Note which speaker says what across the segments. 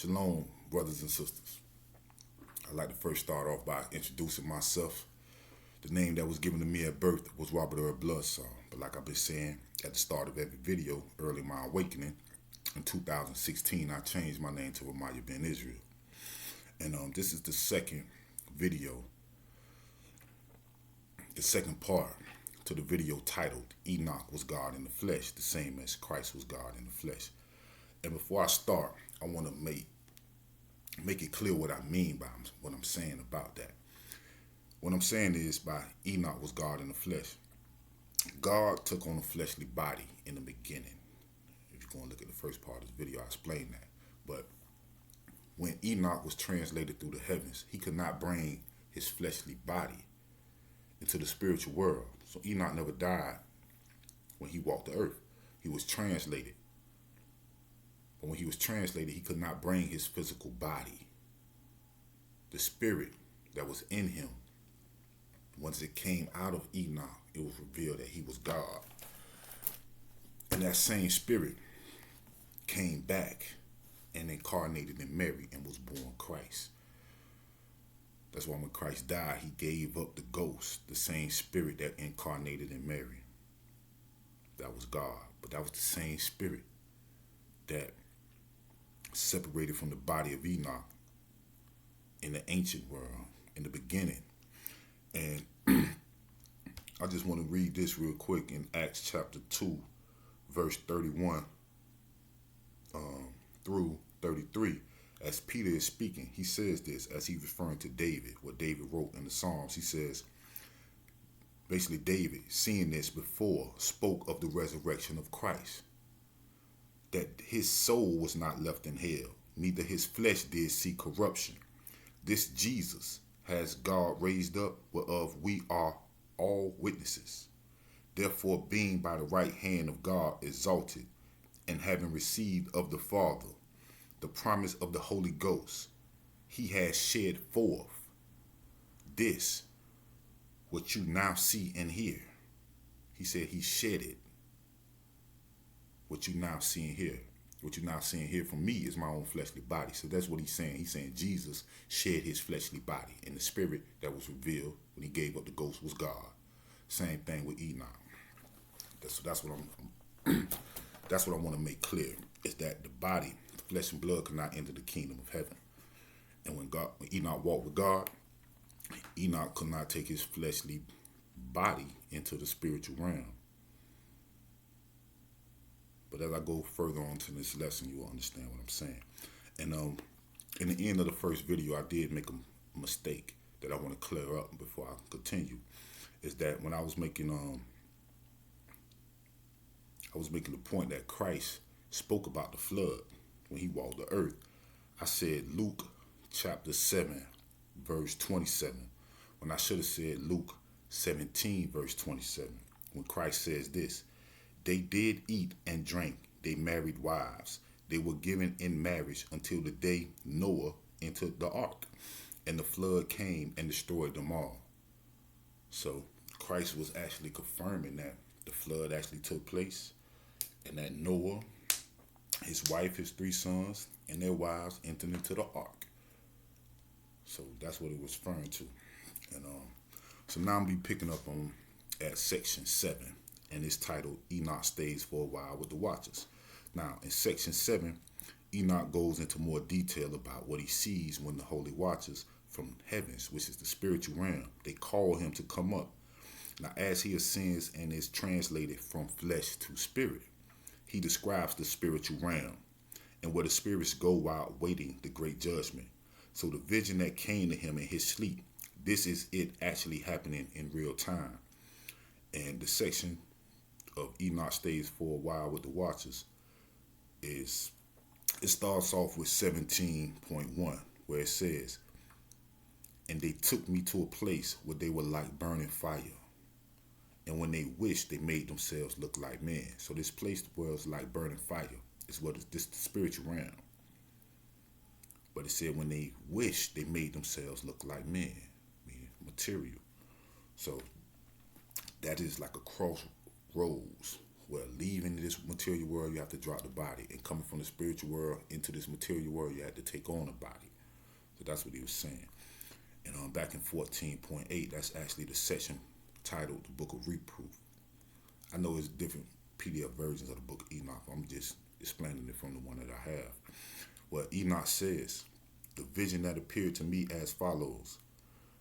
Speaker 1: Shalom, brothers and sisters. I'd like to first start off by introducing myself. The name that was given to me at birth was Robert Earl Bloodsaw, but like I've been saying at the start of every video, early in my awakening, in 2016, I changed my name to Ramaya Ben Israel. And this is the second video, the second part to the video titled, Enoch was God in the flesh, the same as Christ was God in the flesh. And before I start, I want to make it clear what I mean by what I'm saying about that. What I'm saying is by Enoch was God in the flesh. God took on a fleshly body in the beginning. If you're going to look at the first part of this video, I explain that. But when Enoch was translated through the heavens, he could not bring his fleshly body into the spiritual world. So Enoch never died when he walked the earth. He was translated. But when he was translated, he could not bring his physical body. The spirit that was in him, once it came out of Enoch, it was revealed that he was God. And that same spirit came back and incarnated in Mary and was born Christ. That's why when Christ died, he gave up the ghost, the same spirit that incarnated in Mary. That was God. But that was the same spirit that separated from the body of Enoch in the ancient world, in the beginning. And I just want to read this real quick in Acts chapter 2, verse 31 through 33. As Peter is speaking, he says this as he's referring to David, what David wrote in the Psalms. He says, basically David, seeing this before, spoke of the resurrection of Christ, that his soul was not left in hell, neither his flesh did see corruption. This Jesus has God raised up, whereof we are all witnesses. Therefore, being by the right hand of God exalted, and having received of the Father the promise of the Holy Ghost, he has shed forth this, what you now see and hear. He said he shed it. What you now see and hear. What you now see and hear from me is my own fleshly body. So that's what he's saying. He's saying Jesus shed his fleshly body, and the spirit that was revealed when he gave up the ghost was God. Same thing with Enoch. That's what that's what I want to make clear, is that the body, flesh and blood, cannot enter the kingdom of heaven. And when Enoch walked with God, Enoch could not take his fleshly body into the spiritual realm. But as I go further on to this lesson, you will understand what I'm saying. And in the end of the first video, I did make a mistake that I want to clear up before I continue. Is that when I was making the point that Christ spoke about the flood when he walked the earth, I said Luke chapter 7, verse 27, when I should have said Luke 17, verse 27, when Christ says this, they did eat and drink, they married wives, they were given in marriage until the day Noah entered the ark, and the flood came and destroyed them all. So Christ was actually confirming that the flood actually took place, and that Noah, his wife, his 3 sons, and their wives entered into the ark. So that's what it was referring to. And so now I'm going to be picking up on at section 7, and it's titled Enoch Stays for a While with the Watchers. Now, in section 7, Enoch goes into more detail about what he sees when the holy watchers from heavens, which is the spiritual realm, they call him to come up. Now, as he ascends and is translated from flesh to spirit, he describes the spiritual realm and where the spirits go while waiting the great judgment. So the vision that came to him in his sleep, this is it actually happening in real time. And the section of Enoch Stays for a While with the Watchers it starts off with 17.1, where it says, and they took me to a place where they were like burning fire, and when they wished, they made themselves look like men. So this place was like burning fire is what is this the spiritual realm. But it said when they wished, they made themselves look like men, meaning material. So that is like a crossroads Well, leaving this material world, you have to drop the body. And coming from the spiritual world into this material world, you have to take on a body. So that's what he was saying. And back in 14.8, that's actually the section titled The Book of Reproof. I know it's different PDF versions of the Book of Enoch. I'm just explaining it from the one that I have. Well, Enoch says, the vision that appeared to me as follows.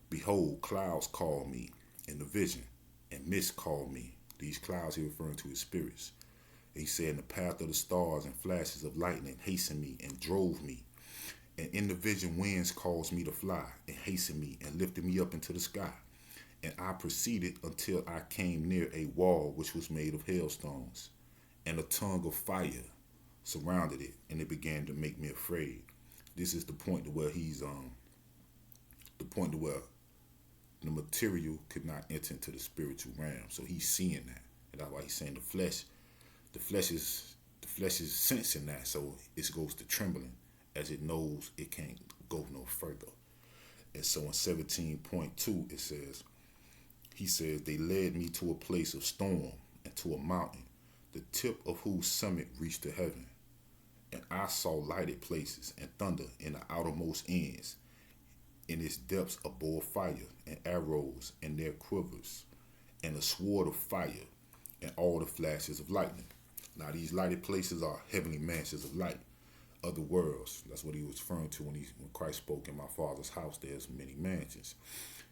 Speaker 1: Behold, clouds called me in the vision, and mist called me. These clouds he referring to as spirits. He said, in the path of the stars and flashes of lightning hastened me and drove me. And in the vision winds caused me to fly and hastened me and lifted me up into the sky. And I proceeded until I came near a wall which was made of hailstones. And a tongue of fire surrounded it, and it began to make me afraid. This is the point to where the material could not enter into the spiritual realm. So he's seeing that. And that's why he's saying the flesh is sensing that, so it goes to trembling as it knows it can't go no further. And so in 17.2 it says, he says, they led me to a place of storm and to a mountain, the tip of whose summit reached to heaven. And I saw lighted places and thunder in the outermost ends. In its depths a bow of fire and arrows and their quivers, and a sword of fire and all the flashes of lightning. Now these lighted places are heavenly mansions of light, other worlds. That's what he was referring to when Christ spoke, in my Father's house there's many mansions.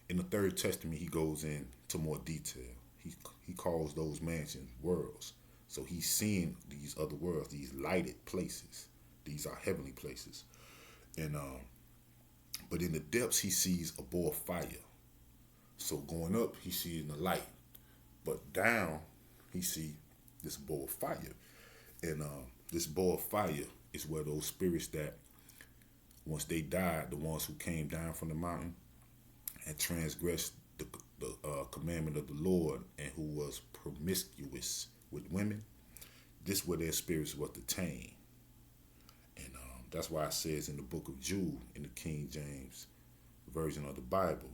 Speaker 1: In the Third Testament he goes into more detail. He calls those mansions worlds. So he's seeing these other worlds, these lighted places. These are heavenly places. And but in the depths he sees a bow of fire. So going up he sees the light, but down he sees this bow of fire. And this bow of fire is where those spirits that once they died, the ones who came down from the mountain and transgressed the commandment of the Lord and who was promiscuous with women, this where their spirits were detained. And that's why it says in the book of Jude, in the King James version of the Bible,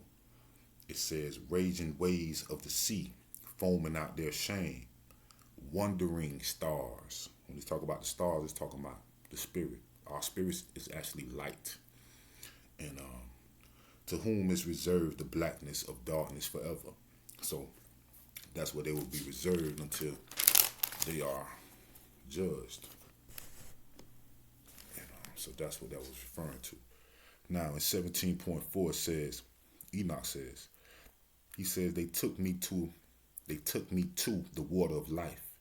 Speaker 1: it says, raging waves of the sea, foaming out their shame, wandering stars. When they talk about the stars, it's talking about the spirit. Our spirit is actually light. And to whom is reserved the blackness of darkness forever. So that's where they will be reserved until they are judged. And so that's what that was referring to. Now in 17.4 it says, Enoch says, he says, they took me to the water of life,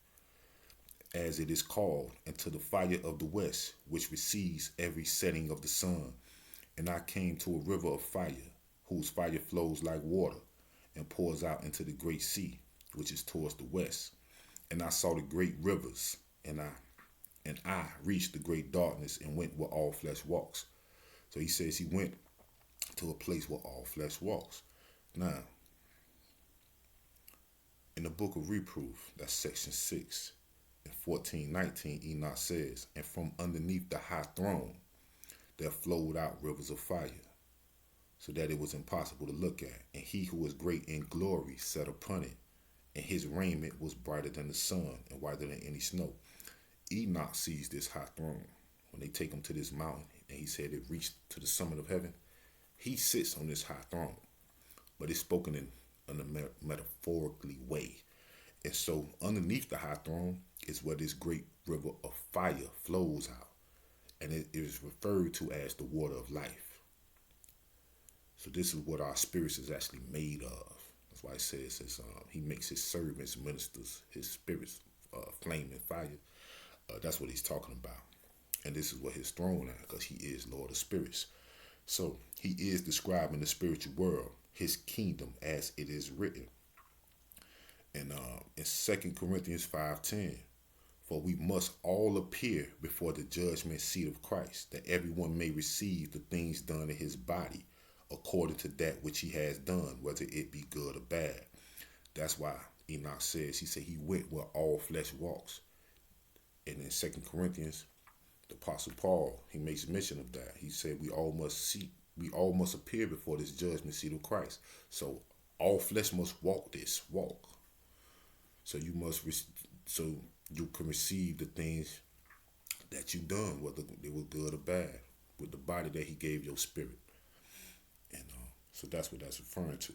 Speaker 1: as it is called, and to the fire of the west, which receives every setting of the sun. And I came to a river of fire, whose fire flows like water, and pours out into the great sea, which is towards the west. And I saw the great rivers, and I reached the great darkness and went where all flesh walks. So he says he went to a place where all flesh walks. Now, in the book of Reproof, that's section 6, in 14:19, Enoch says, and from underneath the high throne there flowed out rivers of fire, so that it was impossible to look at. And he who was great in glory sat upon it, and his raiment was brighter than the sun and whiter than any snow. Enoch sees this high throne when they take him to this mountain, and he said it reached to the summit of heaven. He sits on this high throne, but it's spoken in a metaphorically way. And so underneath the high throne is where this great river of fire flows out, and it is referred to as the water of life. So this is what our spirits is actually made of. That's why it says he makes his servants ministers, his spirits flame and fire. That's what he's talking about. And this is what his throne is, because he is Lord of spirits. So he is describing the spiritual world, his kingdom, as it is written. And in 2 Corinthians 5:10, for we must all appear before the judgment seat of Christ, that everyone may receive the things done in his body according to that which he has done, whether it be good or bad. That's why Enoch says, he said he went where all flesh walks. And in 2 Corinthians, the Apostle Paul, he makes mention of that. He said we all must appear before this judgment seat of Christ. So all flesh must walk this walk. So you can receive the things that you done, whether they were good or bad, with the body that he gave your spirit. And so that's what that's referring to.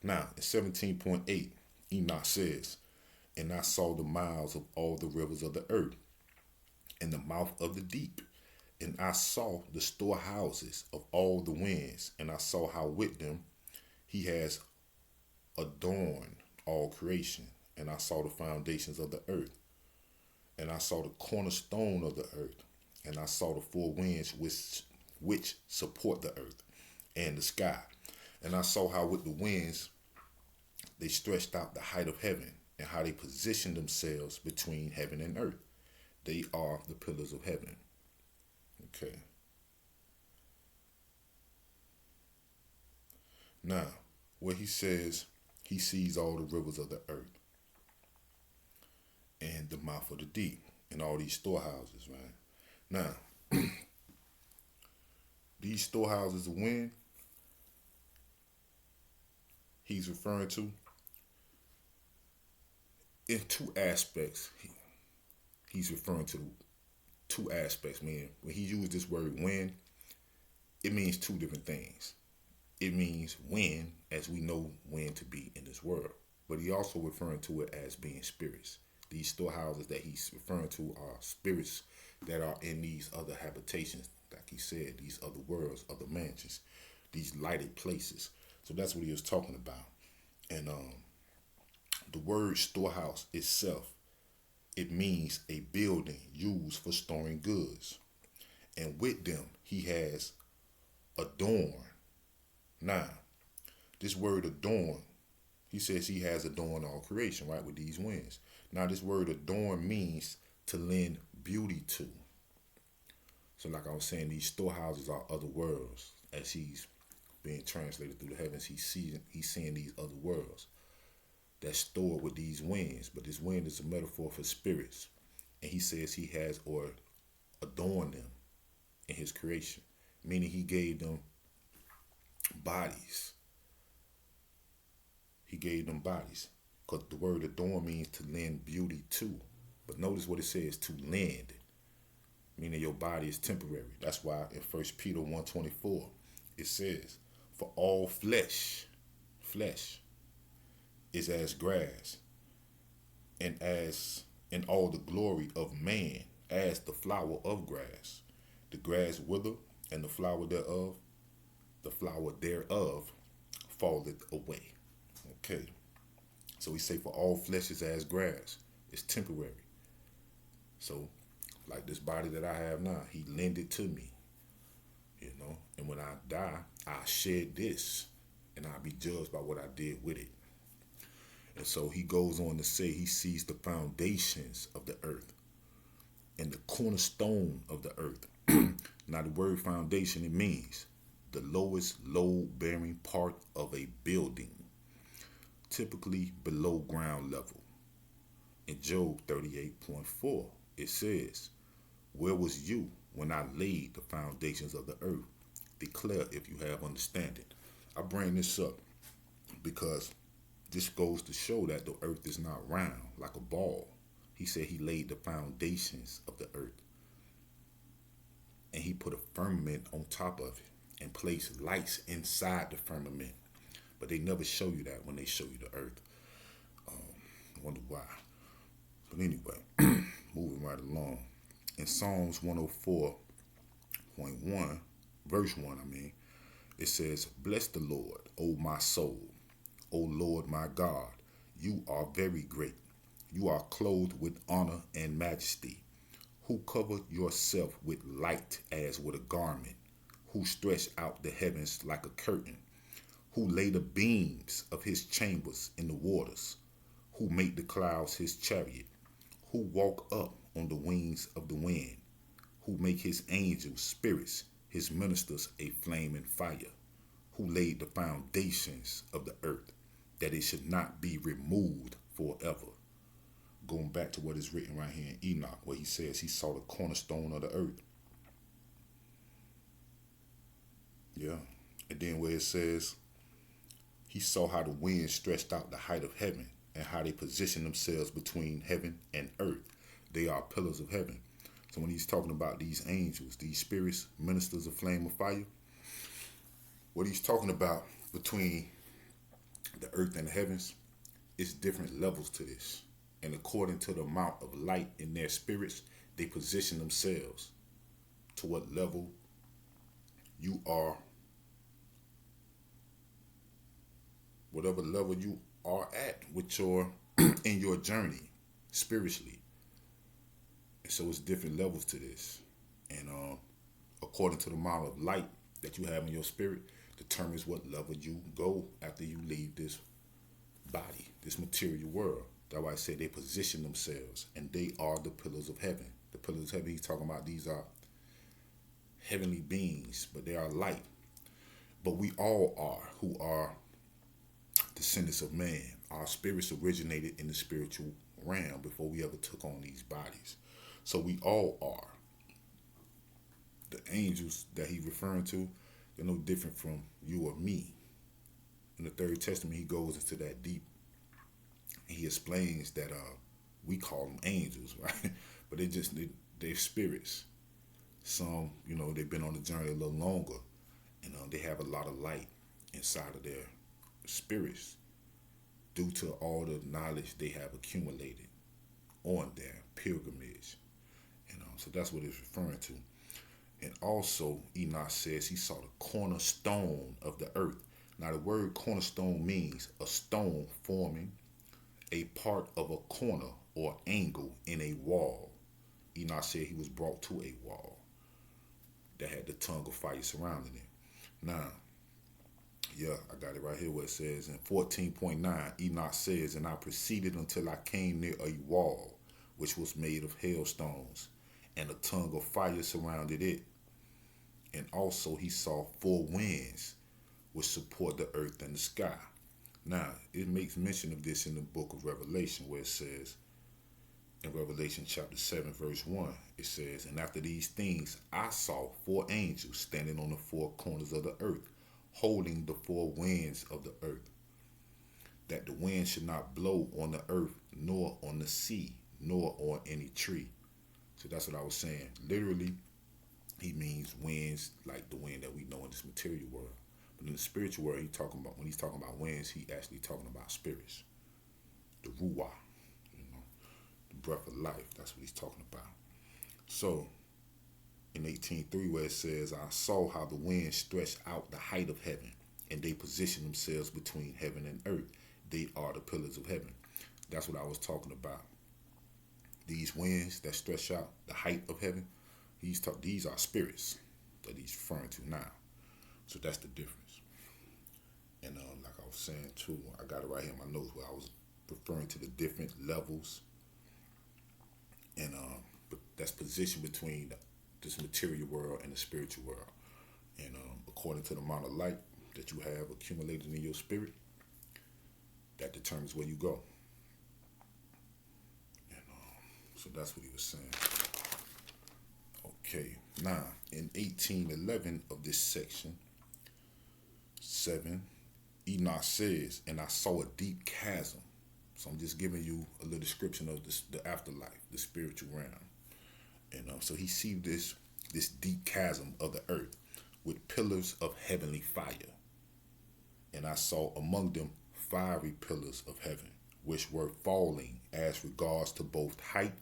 Speaker 1: Now, in 17.8, Enoch says, and I saw the mouths of all the rivers of the earth, and the mouth of the deep. And I saw the storehouses of all the winds, and I saw how with them he has adorned all creation. And I saw the foundations of the earth, and I saw the cornerstone of the earth, and I saw the four winds which support the earth and the sky. And I saw how with the winds they stretched out the height of heaven, and how they positioned themselves between heaven and earth. They are the pillars of heaven. Okay. Now, where he says he sees all the rivers of the earth and the mouth of the deep and all these storehouses, right? Now, these storehouses of wind he's referring to in two aspects. He's referring to two aspects, man. When he used this word wind, it means two different things. It means wind, as we know wind to be in this world. But he also referring to it as being spirits. These storehouses that he's referring to are spirits that are in these other habitations, like he said, these other worlds, other mansions, these lighted places. So that's what he was talking about. And the word storehouse itself, it means a building used for storing goods. And with them, he has adorned. Now, this word adorn, he says he has adorned all creation, right, with these winds. Now, this word adorn means to lend beauty to. So like I was saying, these storehouses are other worlds. As he's being translated through the heavens, he's seeing these other worlds that's stored with these winds. But this wind is a metaphor for spirits. And he says he has or adorned them in his creation, meaning he gave them bodies. He gave them bodies. Because the word adorn means to lend beauty to. But notice what it says, to lend. Meaning your body is temporary. That's why in 1 Peter 1:24, it says, for all flesh is as grass, and as in all the glory of man as the flower of grass. The grass wither, and the flower thereof falleth away. Okay. So he say for all flesh is as grass. It's temporary. So like this body that I have now, he lent it to me. And when I die, I shed this, and I'll be judged by what I did with it. And so he goes on to say he sees the foundations of the earth and the cornerstone of the earth. Now the word foundation, it means the lowest load-bearing part of a building, typically below ground level. In Job 38:4, it says, where was you when I laid the foundations of the earth? Declare if you have understanding. I bring this up because this goes to show that the earth is not round like a ball. He said he laid the foundations of the earth. And he put a firmament on top of it and placed lights inside the firmament. But they never show you that when they show you the earth. I wonder why. But anyway, moving right along. In Psalms 104.1, verse 1, it says, bless the Lord, O my soul. O Lord my God, you are very great. You are clothed with honor and majesty, who covered yourself with light as with a garment, who stretched out the heavens like a curtain, who laid the beams of his chambers in the waters, who made the clouds his chariot, who walk up on the wings of the wind, who make his angels spirits, his ministers a flaming fire, who laid the foundations of the earth, that it should not be removed forever. Going back to what is written right here in Enoch, where he says he saw the cornerstone of the earth. Yeah. And then where it says he saw how the wind stretched out the height of heaven and how they positioned themselves between heaven and earth. They are pillars of heaven. So when he's talking about these angels, these spirits, ministers of flame of fire, what he's talking about between the earth and the heavens, it's different levels to this. And according to the amount of light in their spirits, they position themselves to what level you are, whatever level you are at with your in your journey spiritually. And so it's different levels to this. And according to the amount of light that you have in your spirit determines what level you go after you leave this body, this material world. That's why I say they position themselves, and they are the pillars of heaven. The pillars of heaven he's talking about, these are heavenly beings, but they are light. But we all are, who are descendants of man. Our spirits originated in the spiritual realm before we ever took on these bodies. So we all are. The angels that he's referring to, they're no different from you or me. In the Third Testament, he goes into that deep. He explains that we call them angels, right? But they're spirits. Some, they've been on the journey a little longer, and they have a lot of light inside of their spirits due to all the knowledge they have accumulated on their pilgrimage. So that's what it's referring to. And also, Enoch says he saw the cornerstone of the earth. Now, the word cornerstone means a stone forming a part of a corner or angle in a wall. Enoch said he was brought to a wall that had the tongue of fire surrounding it. Now, I got it right here where it says in 14.9, Enoch says, and I proceeded until I came near a wall, which was made of hailstones, and a tongue of fire surrounded it. And also he saw 4 winds, which support the earth and the sky. Now, it makes mention of this in the book of Revelation, where it says, in Revelation chapter 7, verse 1, it says, and after these things I saw 4 angels standing on the 4 corners of the earth, holding the 4 winds of the earth, that the wind should not blow on the earth, nor on the sea, nor on any tree. So that's what I was saying. Literally, he means winds like the wind that we know in this material world. But in the spiritual world, when he's talking about winds, he actually talking about spirits. The ruah, the breath of life. That's what he's talking about. So, in 18:3, where it says, I saw how the wind stretched out the height of heaven, and they positioned themselves between heaven and earth. They are the pillars of heaven. That's what I was talking about. These winds that stretch out the height of heaven, these are spirits that he's referring to now. So that's the difference. And like I was saying too, I got it right here in my notes where I was referring to the different levels, and that's positioned between this material world and the spiritual world. And according to the amount of light that you have accumulated in your spirit, that determines where you go. And so that's what he was saying. Okay, now in 18:11 of this section 7, Enoch says, and I saw a deep chasm. So I'm just giving you a little description of the afterlife, the spiritual realm. And so he see this deep chasm of the earth with pillars of heavenly fire. And I saw among them fiery pillars of heaven, which were falling as regards to both height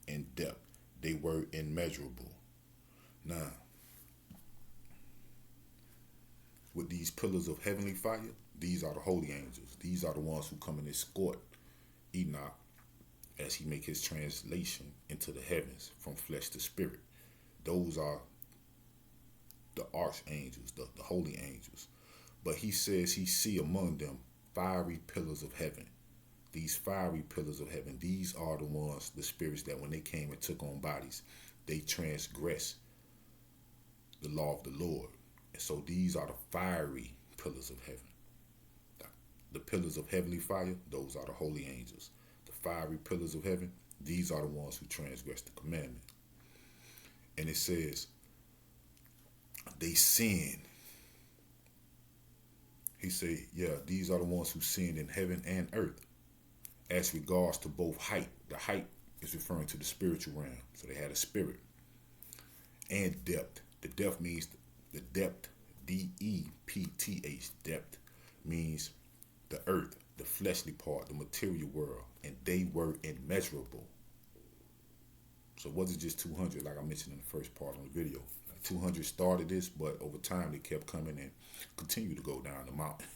Speaker 1: and depth. They were immeasurable. Now, with these pillars of heavenly fire, these are the holy angels. These are the ones who come and escort Enoch as he make his translation into the heavens from flesh to spirit. Those are the archangels, the holy angels. But he says he see among them fiery pillars of heaven. These fiery pillars of heaven, these are the ones, the spirits that when they came and took on bodies, they transgressed the law of the Lord. And so these are the fiery pillars of heaven. The pillars of heavenly fire, those are the holy angels. The fiery pillars of heaven, these are the ones who transgress the commandment. And it says, they sin. He said, these are the ones who sinned in heaven and earth as regards to both height. The height It's referring to the spiritual realm. So they had a spirit. And depth. The depth means the depth, depth, depth means the earth, the fleshly part, the material world, and they were immeasurable. So it wasn't just 200 like I mentioned in the first part of the video. 200 started this, but over time they kept coming and continue to go down the mountain,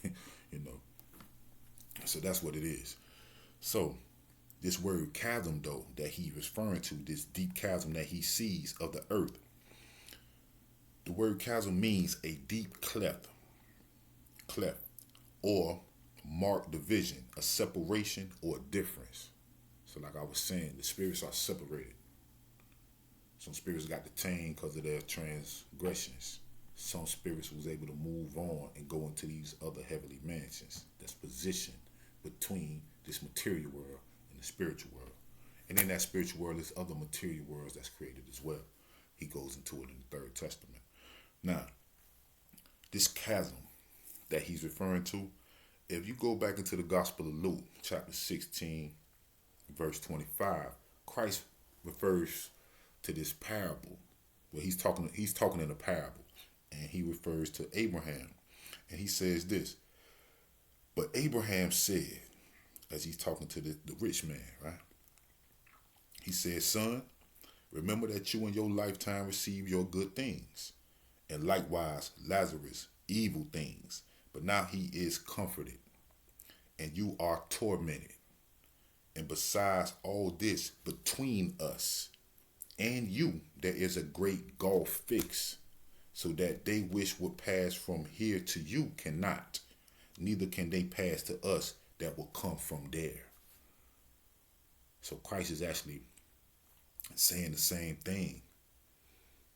Speaker 1: you know. So that's what it is. So this word chasm, though, that he's referring to, this deep chasm that he sees of the earth, the word chasm means a deep cleft, or marked division, a separation or a difference. So like I was saying, the spirits are separated. Some spirits got detained because of their transgressions. Some spirits was able to move on and go into these other heavenly mansions that's positioned between this material world and the spiritual world. And in that spiritual world, there's other material worlds that's created as well. He goes into it in the Third Testament. Now, this chasm that he's referring to, if you go back into the Gospel of Luke, chapter 16, verse 25, Christ refers to this parable where he's talking in a parable, and he refers to Abraham, and he says this: but Abraham said, as he's talking to the rich man, right? He said, son, remember that you in your lifetime received your good things, and likewise Lazarus evil things, but now he is comforted, and you are tormented. And besides all this, between us and you, there is a great gulf fixed, so that they which would pass from here to you cannot, neither can they pass to us that will come from there. So Christ is actually saying the same thing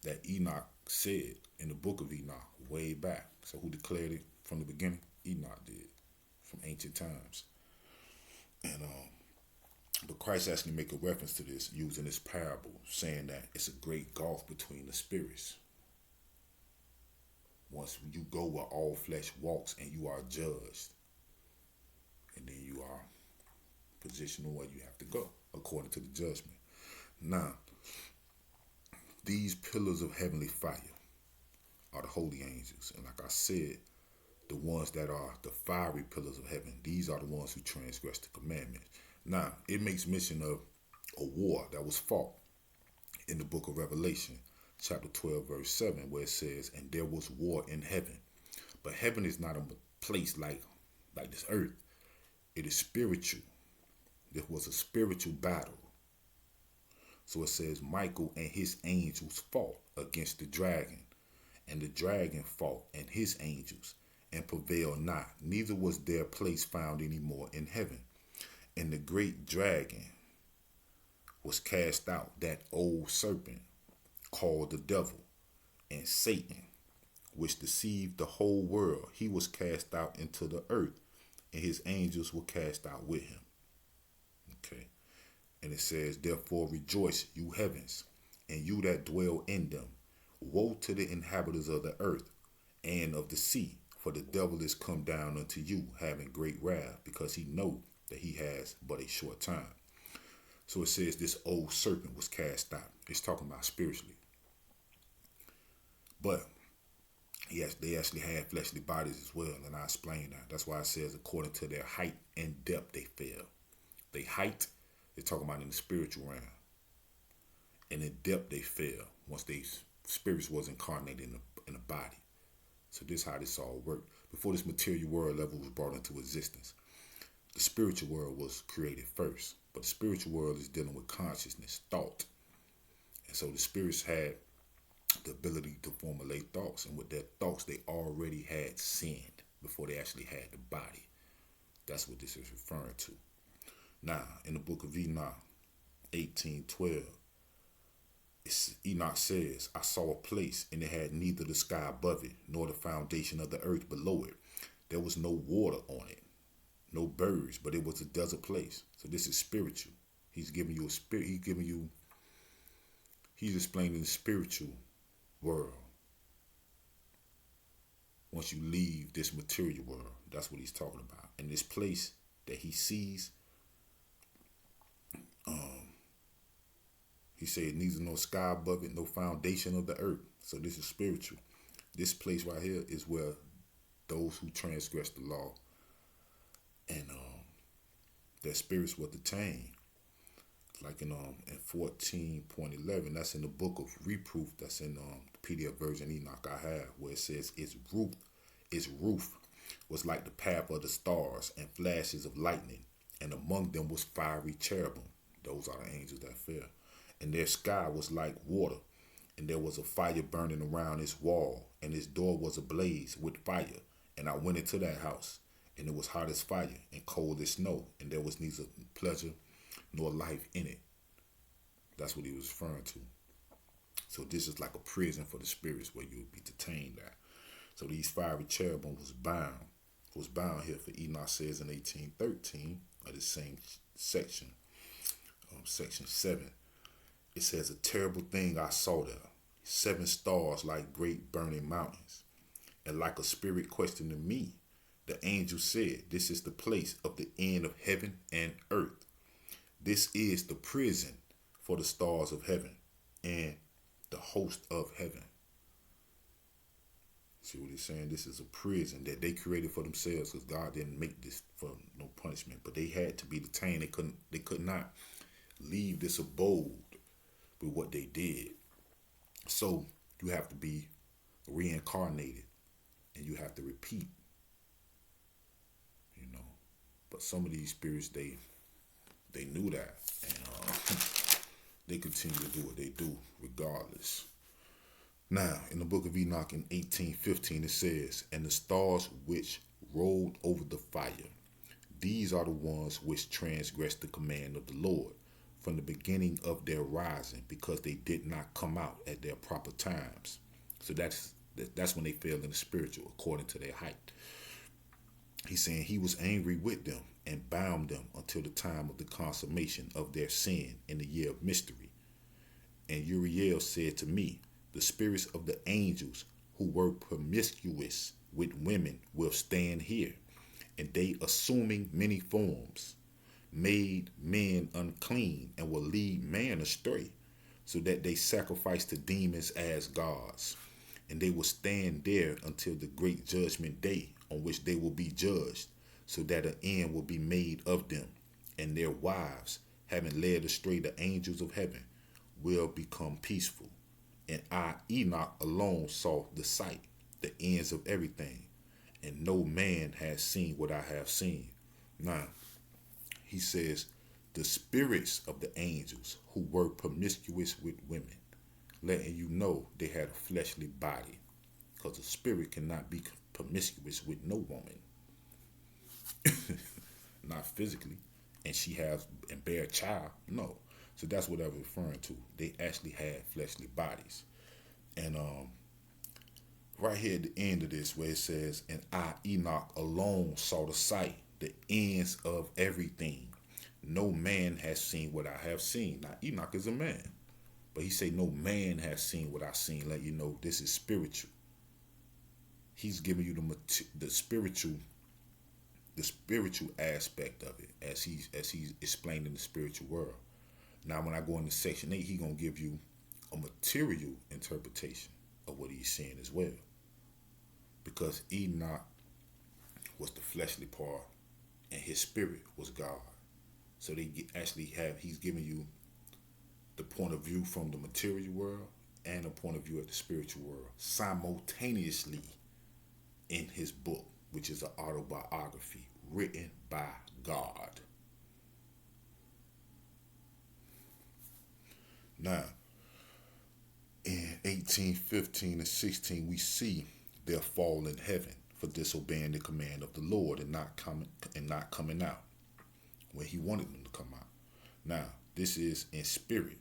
Speaker 1: that Enoch said in the book of Enoch way back. So who declared it from the beginning? Enoch did, from ancient times. And but Christ actually make a reference to this using this parable, saying that it's a great gulf between the spirits. Once you go where all flesh walks and you are judged, and then you are positioned where you have to go according to the judgment. Now, these pillars of heavenly fire are the holy angels. And like I said, the ones that are the fiery pillars of heaven, these are the ones who transgress the commandments. Now, it makes mention of a war that was fought in the book of Revelation, chapter 12, verse 7, where it says, and there was war in heaven. But heaven is not a place like this earth. It is spiritual. There was a spiritual battle. So it says, Michael and his angels fought against the dragon, and the dragon fought and his angels, and prevailed not, neither was their place found any more in heaven. And the great dragon was cast out, that old serpent called the devil and Satan, which deceived the whole world. He was cast out into the earth, and his angels were cast out with him. Okay. And it says, therefore rejoice, you heavens, and you that dwell in them. Woe to the inhabitants of the earth and of the sea, for the devil is come down unto you, having great wrath, because he know that he has but a short time. So it says this old serpent was cast out. It's talking about spiritually. But yes, they actually had fleshly bodies as well, and I explained that. That's why it says according to their height and depth they fell. They height, they're talking about in the spiritual realm. And in depth they fell once they spirits was incarnated in a body. So this is how this all worked. Before this material world level was brought into existence, the spiritual world was created first. But the spiritual world is dealing with consciousness, thought. And so the spirits had the ability to formulate thoughts. And with their thoughts, they already had sinned before they actually had the body. That's what this is referring to. Now, in the book of Enoch, 18:12, Enoch says, I saw a place, and it had neither the sky above it, nor the foundation of the earth below it. There was no water on it, no birds, but it was a desert place. So this is spiritual. He's giving you a spirit. He's explaining the spiritual world. Once you leave this material world, that's what he's talking about. And this place that he sees, He said, neither no sky above it, no foundation of the earth. So this is spiritual. This place right here is where those who transgress the law and their spirits were detained. Like in 14.11, that's in the book of reproof. That's in the PDF version Enoch I have, where it says its roof was like the path of the stars and flashes of lightning, and among them was fiery cherubim. Those are the angels that fell. And their sky was like water, and there was a fire burning around its wall, and its door was ablaze with fire. And I went into that house, and it was hot as fire and cold as snow, and there was neither pleasure nor life in it. That's what he was referring to. So this is like a prison for the spirits where you would be detained at. So these fiery cherubim was bound here, for Enoch says in 18:13 of the same section, section 7. It says, a terrible thing I saw there, 7 stars like great burning mountains, and like a spirit questioning me. The angel said, this is the place of the end of heaven and earth. This is the prison for the stars of heaven and the host of heaven. See what he's saying? This is a prison that they created for themselves, because God didn't make this for no punishment. But they had to be detained. They could not leave this abode with what they did. So you have to be reincarnated, and you have to repeat. But some of these spirits, they knew that, and they continue to do what they do regardless. Now, in the book of Enoch in 18:15, it says, and the stars which rolled over the fire, these are the ones which transgressed the command of the Lord from the beginning of their rising, because they did not come out at their proper times. So that's when they fell in the spiritual, according to their height. He's saying he was angry with them and bound them until the time of the consummation of their sin in the year of mystery. And Uriel said to me, the spirits of the angels who were promiscuous with women will stand here, and they, assuming many forms, made men unclean and will lead man astray, so that they sacrifice to demons as gods. And they will stand there until the great judgment day, on which they will be judged, so that an end will be made of them, and their wives, having led astray the angels of heaven, will become peaceful. And I, Enoch, alone saw the sight, the ends of everything, and no man has seen what I have seen. Now, he says, the spirits of the angels who were promiscuous with women, letting you know they had a fleshly body, because a spirit cannot be promiscuous with no woman. Not physically. And she has and bear a child. No. So that's what I was referring to. They actually had fleshly bodies. And right here at the end of this, where it says, and I, Enoch, alone saw the sight, the ends of everything. No man has seen what I have seen. Now, Enoch is a man. But he say, no man has seen what I've seen. Let you know this is spiritual. He's giving you the spiritual aspect of it, as he's explaining the spiritual world. Now, when I go into section 8, he's gonna give you a material interpretation of what he's seeing as well, because Enoch was the fleshly part, and his spirit was God. So he's giving you the point of view from the material world and a point of view of the spiritual world simultaneously in his book, which is an autobiography written by God. Now, in 18:15 and 16, we see their fall in heaven for disobeying the command of the Lord and not coming out when he wanted them to come out. Now, this is in spirit.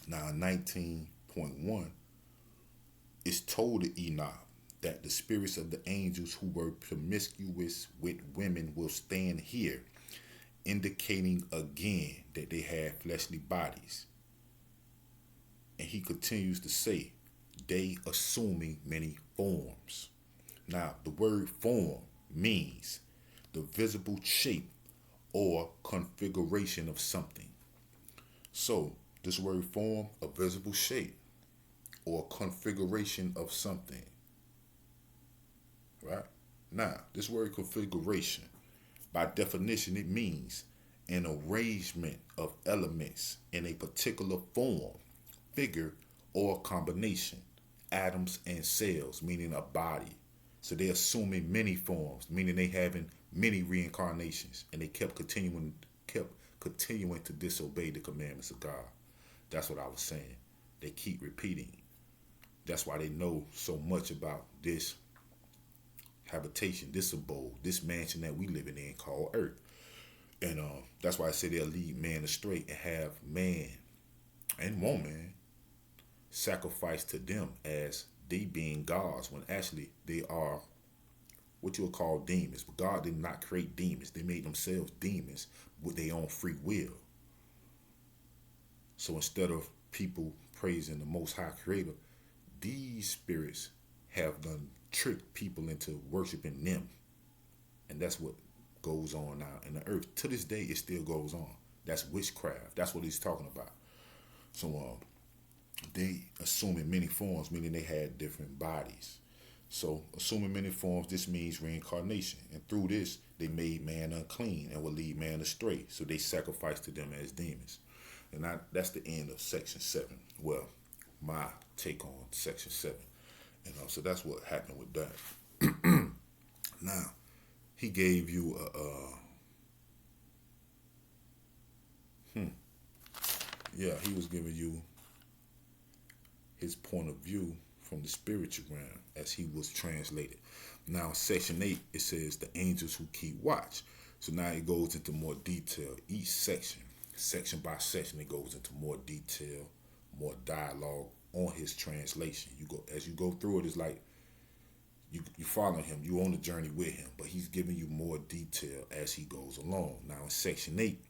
Speaker 1: Now, in 19.1, it's told to Enoch that the spirits of the angels who were promiscuous with women will stand here, indicating again that they had fleshly bodies. And he continues to say, they assuming many forms. Now, the word form means the visible shape or configuration of something. So, This word form, a visible shape or configuration of something. Right? Now, this word configuration, by definition, it means an arrangement of elements in a particular form, figure, or combination. Atoms and cells, meaning a body. So they're assuming many forms, meaning they having many reincarnations, and they kept continuing to disobey the commandments of God. That's what I was saying. They keep repeating. That's why they know so much about this habitation, this abode, this mansion that we living in called Earth. And that's why I say they'll lead man astray and have man and woman sacrifice to them as they being gods, when actually they are what you would call demons. But God did not create demons. They made themselves demons with their own free will. So instead of people praising the Most High Creator, these spirits have done tricked people into worshiping them. And that's what goes on now in the earth. To this day, it still goes on. That's witchcraft. That's what he's talking about. So they assuming many forms, meaning they had different bodies. So assuming many forms, this means reincarnation. And through this, they made man unclean and will lead man astray. So they sacrificed to them as demons. And that's the end of section 7. Well, my take on section 7. So that's what happened with that. Now, he gave you he was giving you his point of view from the spiritual realm as he was translated. Now, section 8, it says the angels who keep watch. So now it goes into more detail. Each section by section, it goes into more detail, more dialogue on his translation. As you go through it, it's like you follow him, you on the journey with him, but he's giving you more detail as he goes along. Now in section 8,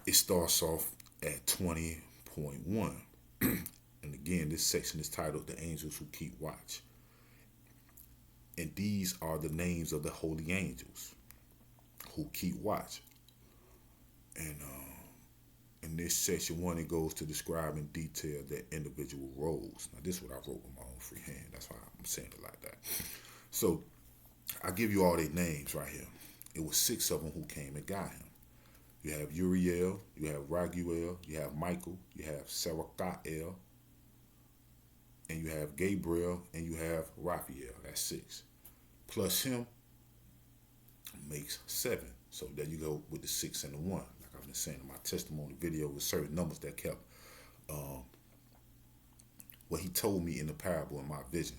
Speaker 1: it starts off at 20.1. And again, this section is titled The Angels Who Keep Watch. And these are the names of the holy angels who keep watch. And in this section 1, it goes to describe in detail their individual roles. Now, this is what I wrote with my own free hand. That's why I'm saying it like that. So, I give you all their names right here. It was 6 of them who came and got him. You have Uriel, you have Raguel, you have Michael, you have Sarachael, and you have Gabriel, and you have Raphael. That's 6. Plus him makes 7. So there you go with the 6 and the 1. Like I've been saying in my testimony video with certain numbers that kept what he told me in the parable in my vision.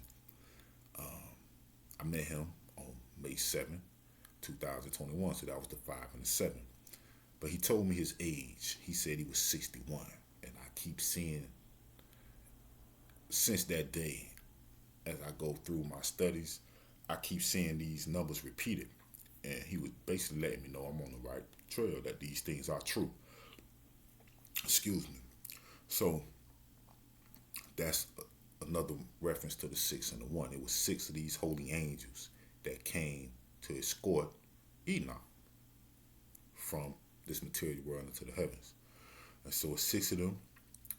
Speaker 1: I met him on May 7, 2021. So that was the 5 and the 7. But he told me his age. He said he was 61. And I keep seeing, since that day, as I go through my studies, I keep seeing these numbers repeated. And he was basically letting me know I'm on the right trail, that these things are true. Excuse me. So that's another reference to the 6 and the 1. It was 6 of these holy angels that came to escort Enoch from this material world into the heavens. And so it's 6 of them,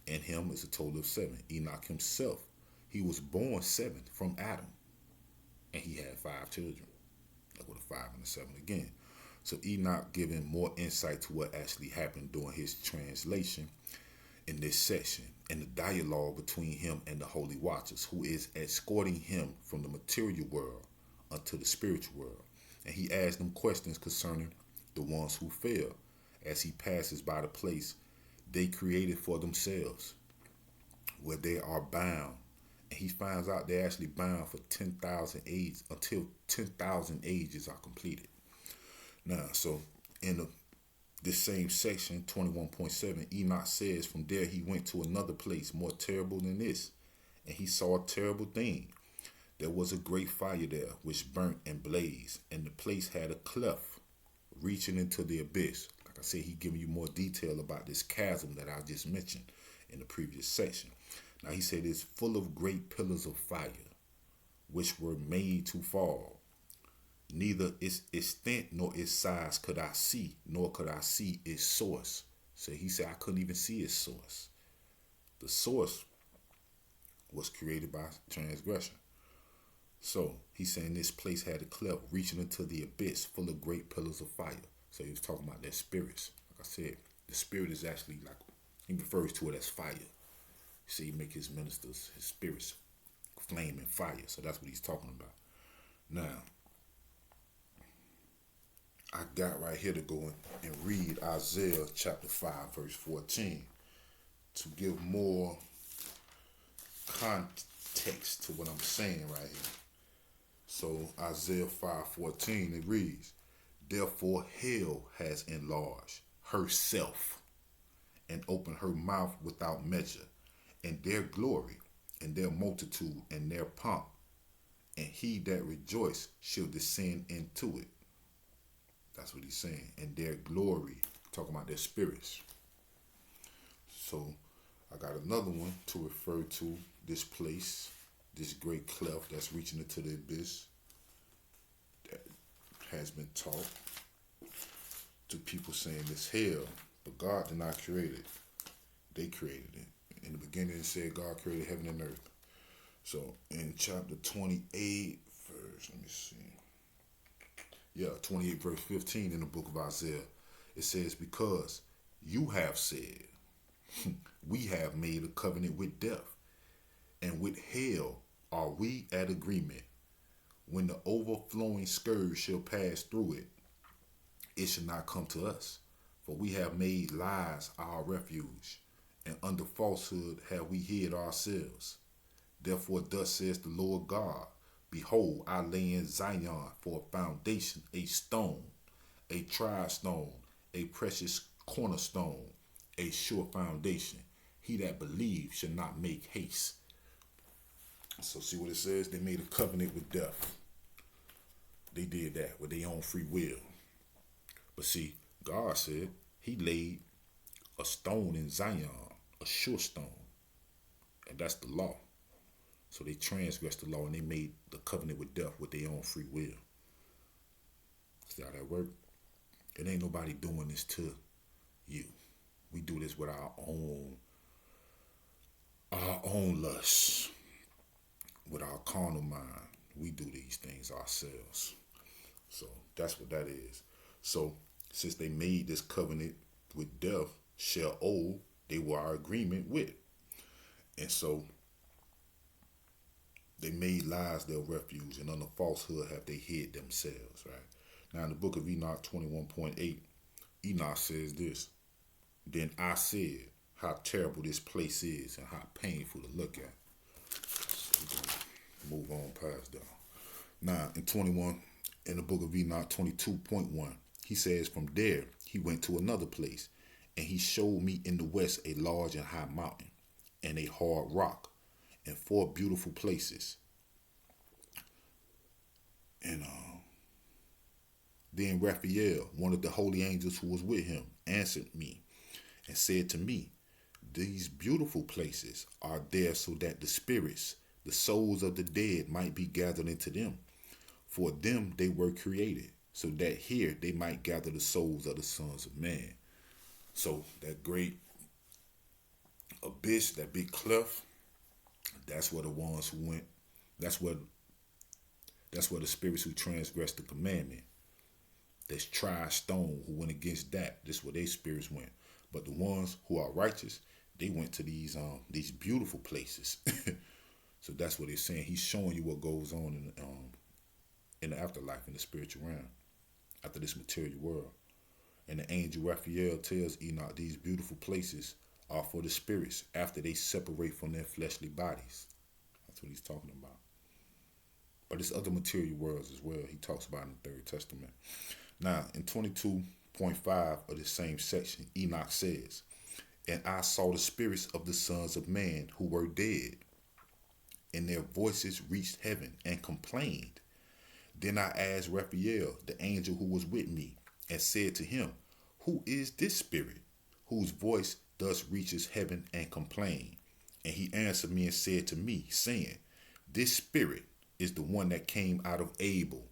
Speaker 1: and him is a total of 7. Enoch himself, he was born 7th from Adam, and he had 5 children. With a 5 and a 7 again. So Enoch giving more insight to what actually happened during his translation in this section, and the dialogue between him and the holy watchers, who is escorting him from the material world unto the spiritual world. And he asked them questions concerning the ones who fell as he passes by the place they created for themselves, where they are bound. And he finds out they're actually bound for 10,000 ages, until 10,000 ages are completed. Now, so in this same section, 21.7, Enoch says, from there he went to another place more terrible than this, and he saw a terrible thing. There was a great fire there, which burnt and blazed, and the place had a cleft reaching into the abyss. Like I said, he's giving you more detail about this chasm that I just mentioned in the previous section. Now he said it's full of great pillars of fire, which were made to fall. Neither its extent nor its size could I see, nor could I see its source. So he said I couldn't even see its source. The source was created by transgression. So he's saying this place had a cleft reaching into the abyss full of great pillars of fire. So he was talking about their spirits. Like I said, the spirit is actually like, he refers to it as fire. You see, he make his ministers, his spirits, flame and fire. So that's what he's talking about. Now, I got right here to go and read Isaiah chapter 5, verse 14 to give more context to what I'm saying right here. So Isaiah 5:14, it reads, therefore hell has enlarged herself and opened her mouth without measure, and their glory and their multitude and their pomp, and he that rejoice shall descend into it. That's what he's saying. And their glory, talking about their spirits. So I got another one to refer to this place, this great cleft that's reaching into the abyss, that has been taught to people saying it's hell, but God did not create it. They created it. In the beginning it said God created heaven and earth. So in chapter 28, verse, let me see. 28 verse 15 in the book of Isaiah, it says, because you have said, we have made a covenant with death, and with hell are we at agreement. When the overflowing scourge shall pass through it, it shall not come to us. For we have made lies our refuge, and under falsehood have we hid ourselves. Therefore thus says the Lord God, behold, I lay in Zion for a foundation, a stone, a tried stone, a precious cornerstone, a sure foundation. He that believes shall not make haste. So see what it says? They made a covenant with death. They did that with their own free will. But see, God said he laid a stone in Zion, a sure stone. And that's the law. So they transgressed the law and they made the covenant with death with their own free will. See how that works? It ain't nobody doing this to you. We do this with our own lusts, with our carnal mind. We do these things ourselves. So that's what that is. So since they made this covenant with death, shall owe, they were our agreement with. And so they made lies their refuge, and under falsehood have they hid themselves, right? Now in the book of Enoch 21:8, Enoch says this, then I said, how terrible this place is and how painful to look at. So we're gonna move on past that. Now in the book of Enoch 22:1, he says, from there he went to another place, and he showed me in the west a large and high mountain, and a hard rock, and 4 beautiful places. And then Raphael, one of the holy angels who was with him, answered me and said to me, these beautiful places are there so that the spirits, the souls of the dead, might be gathered into them. For them they were created, so that here they might gather the souls of the sons of man. So that great abyss, that big cleft, that's where the ones who went, that's where the spirits who transgressed the commandment, this tried stone who went against that, this is where their spirits went. But the ones who are righteous, they went to these beautiful places. So that's what it's saying. He's showing you what goes on in the afterlife, in the spiritual realm, after this material world. And the angel Raphael tells Enoch these beautiful places are for the spirits after they separate from their fleshly bodies. That's what he's talking about. But there's other material worlds as well he talks about in the Third Testament. Now, in 22:5 of the same section, Enoch says, and I saw the spirits of the sons of man who were dead, and their voices reached heaven and complained. Then I asked Raphael, the angel who was with me, and said to him, who is this spirit whose voice thus reaches heaven and complain? And he answered me and said to me, saying, this spirit is the one that came out of Abel,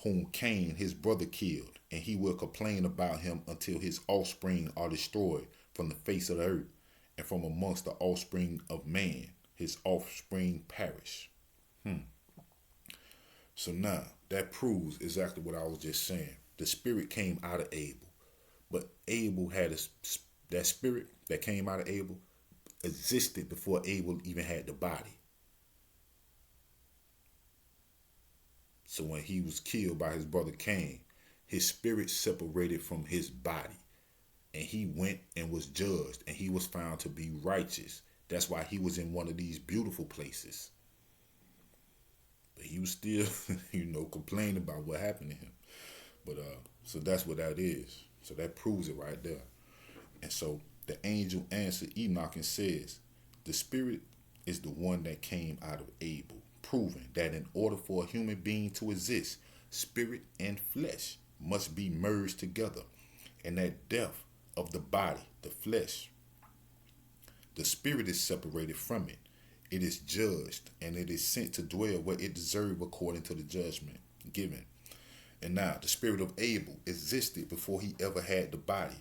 Speaker 1: whom Cain his brother killed, and he will complain about him until his offspring are destroyed from the face of the earth, and from amongst the offspring of man his offspring perish. So now that proves exactly what I was just saying. The spirit came out of Abel, but Abel had that spirit that came out of Abel existed before Abel even had the body. So when he was killed by his brother Cain, his spirit separated from his body, and he went and was judged, and he was found to be righteous. That's why he was in one of these beautiful places. But he was still, complaining about what happened to him. But so that's what that is. So that proves it right there. And so the angel answered Enoch and says, the spirit is the one that came out of Abel, proving that in order for a human being to exist, spirit and flesh must be merged together. And that death of the body, the flesh, the spirit is separated from it. It is judged, and it is sent to dwell where it deserves according to the judgment given. And now the spirit of Abel existed before he ever had the body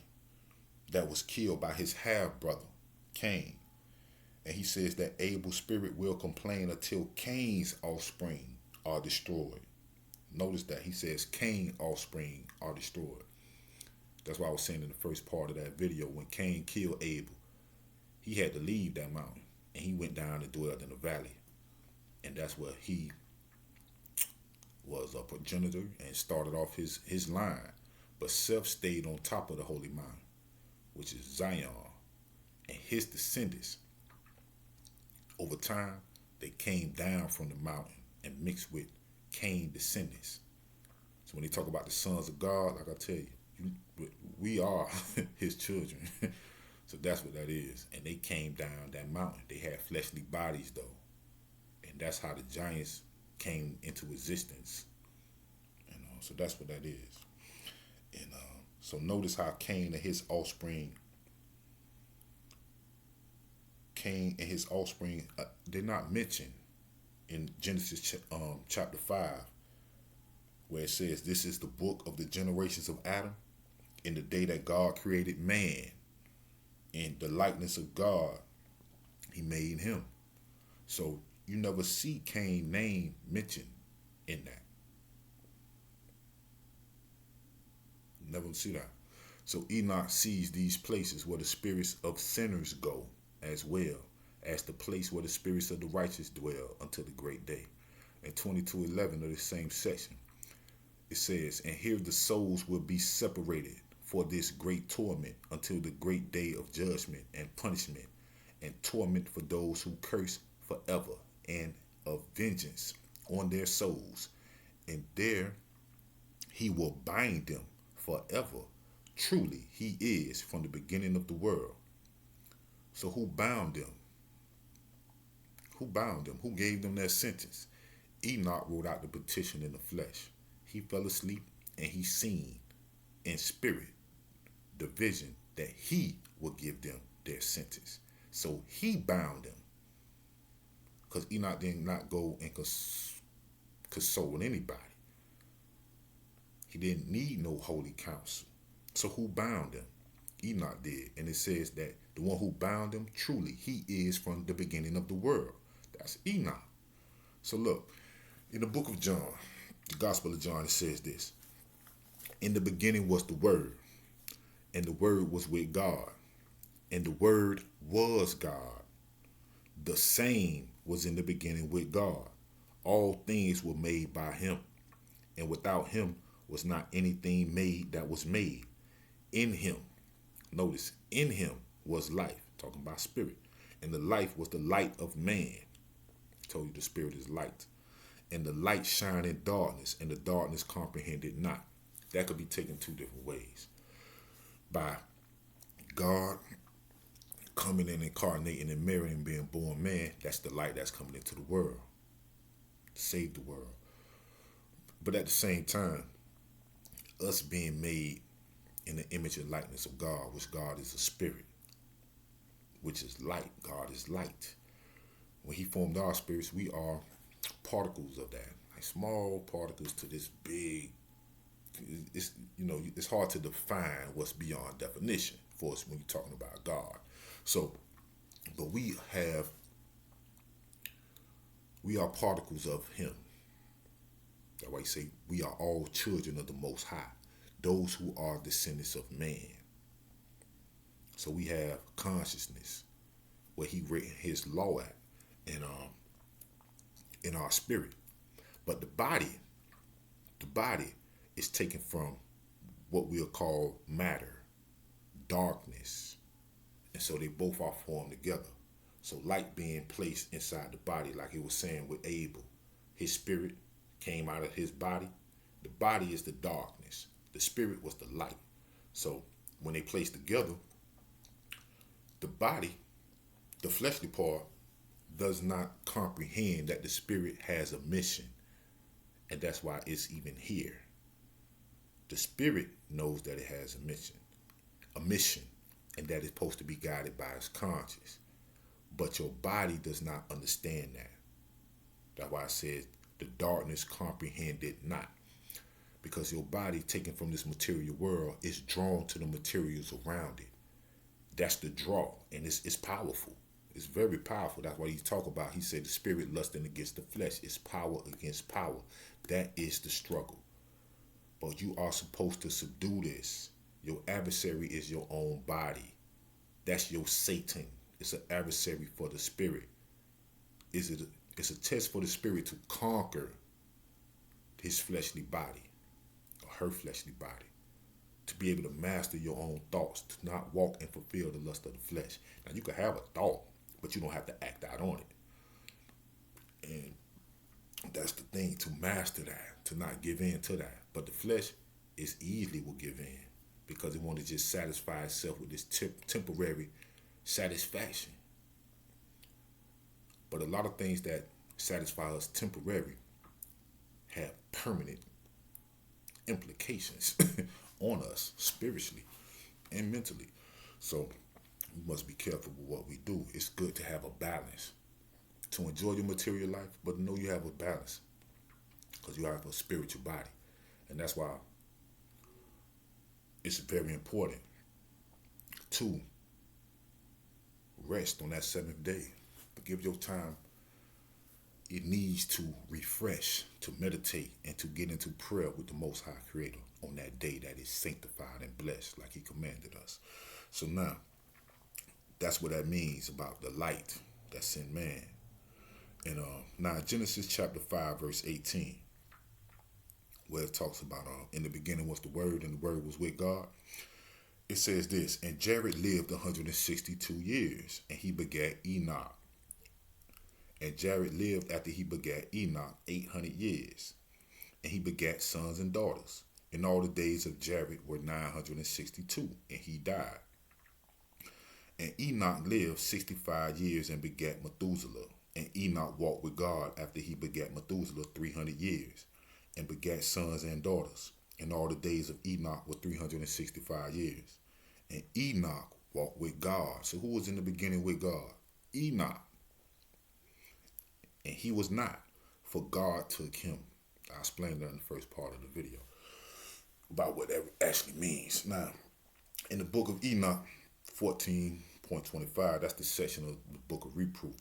Speaker 1: that was killed by his half-brother, Cain. And he says that Abel's spirit will complain until Cain's offspring are destroyed. Notice that he says Cain's offspring are destroyed. That's why I was saying in the first part of that video, when Cain killed Abel, he had to leave that mountain, and he went down and dwelled in the valley. And that's where he was a progenitor and started off his line. But Seth stayed on top of the holy mountain, which is Zion, and his descendants, over time, they came down from the mountain and mixed with Cain's descendants. So when they talk about the sons of God, like I tell you, we are his children. So that's what that is. And they came down that mountain. They had fleshly bodies, though. And that's how the giants came into existence. So that's what that is. And so notice how Cain and his offspring, they're not mentioned in Genesis chapter 5, where it says, this is the book of the generations of Adam, in the day that God created man. In the likeness of God, he made him. So you never see Cain's name mentioned in that. Never see that. So Enoch sees these places where the spirits of sinners go, as well as the place where the spirits of the righteous dwell until the great day. In 22:11 of the same section, it says, and here the souls will be separated for this great torment until the great day of judgment and punishment, and torment for those who curse forever, and of vengeance on their souls. And there he will bind them forever. Truly he is from the beginning of the world. So who bound them? Who bound them? Who gave them their sentence? Enoch wrote out the petition in the flesh. He fell asleep, and he seen in spirit the vision that he would give them their sentence. So he bound them, because Enoch did not go and console anybody. He didn't need no holy counsel. So who bound them? Enoch did. And it says that the one who bound them, truly he is from the beginning of the world. That's Enoch. So look, in the book of John, the Gospel of John, it says this: in the beginning was the Word, and the Word was with God, and the Word was God. The same was in the beginning with God. All things were made by him, and without him was not anything made that was made. In him, notice, in him was life, talking about spirit, and the life was the light of man. I told you the spirit is light. And the light shined in darkness, and the darkness comprehended not. That could be taken two different ways. By God coming and incarnating and marrying and being born man, that's the light that's coming into the world to save the world. But at the same time, us being made in the image and likeness of God, which God is a spirit, which is light. God is light. When he formed our spirits, we are particles of that. like small particles to this big. It's it's hard to define what's beyond definition for us when you're talking about God. So, but we are particles of Him. That's why He say we are all children of the Most High, those who are descendants of man. So we have consciousness where He written His law at, and in our spirit. But the body is taken from what we'll call matter, darkness. And so they both are formed together. So light being placed inside the body, like it was saying with Abel, his spirit came out of his body. The body is the darkness. The spirit was the light. So when they placed together, the body, the fleshly part, does not comprehend that the spirit has a mission. And that's why it's even here. The spirit knows that it has a mission, and that it's supposed to be guided by its conscience. But your body does not understand that. That's why I said the darkness comprehended not. Because your body, taken from this material world, is drawn to the materials around it. That's the draw, and it's powerful. It's very powerful. That's what he talk about. He said the spirit lusting against the flesh is power against power. That is the struggle. But you are supposed to subdue this. Your adversary is your own body. That's your Satan. It's an adversary for the spirit. It's a test for the spirit to conquer his fleshly body or her fleshly body. To be able to master your own thoughts, to not walk and fulfill the lust of the flesh. Now you can have a thought, but you don't have to act out on it. And that's the thing, to master that, to not give in to that. But the flesh is easily will give in because it want to just satisfy itself with this temporary satisfaction. But a lot of things that satisfy us temporary have permanent implications on us spiritually and mentally. So we must be careful with what we do. It's good to have a balance, to enjoy your material life, but know you have a balance because you have a spiritual body. And that's why it's very important to rest on that seventh day. But give your time. It needs to refresh, to meditate, and to get into prayer with the Most High Creator on that day that is sanctified and blessed like He commanded us. So now, that's what that means about the light that's in man. And now Genesis chapter 5 verse 18, where it talks about in the beginning was the Word, and the Word was with God. It says this, and Jared lived 162 years, and he begat Enoch. And Jared lived after he begat Enoch 800 years, and he begat sons and daughters. And all the days of Jared were 962, and he died. And Enoch lived 65 years and begat Methuselah. And Enoch walked with God after he begat Methuselah 300 years, and begat sons and daughters. And all the days of Enoch were 365 years. And Enoch walked with God. So who was in the beginning with God? Enoch. And he was not, for God took him. I explained that in the first part of the video about what that actually means. Now, in the book of Enoch 14.25, that's the section of the book of reproof.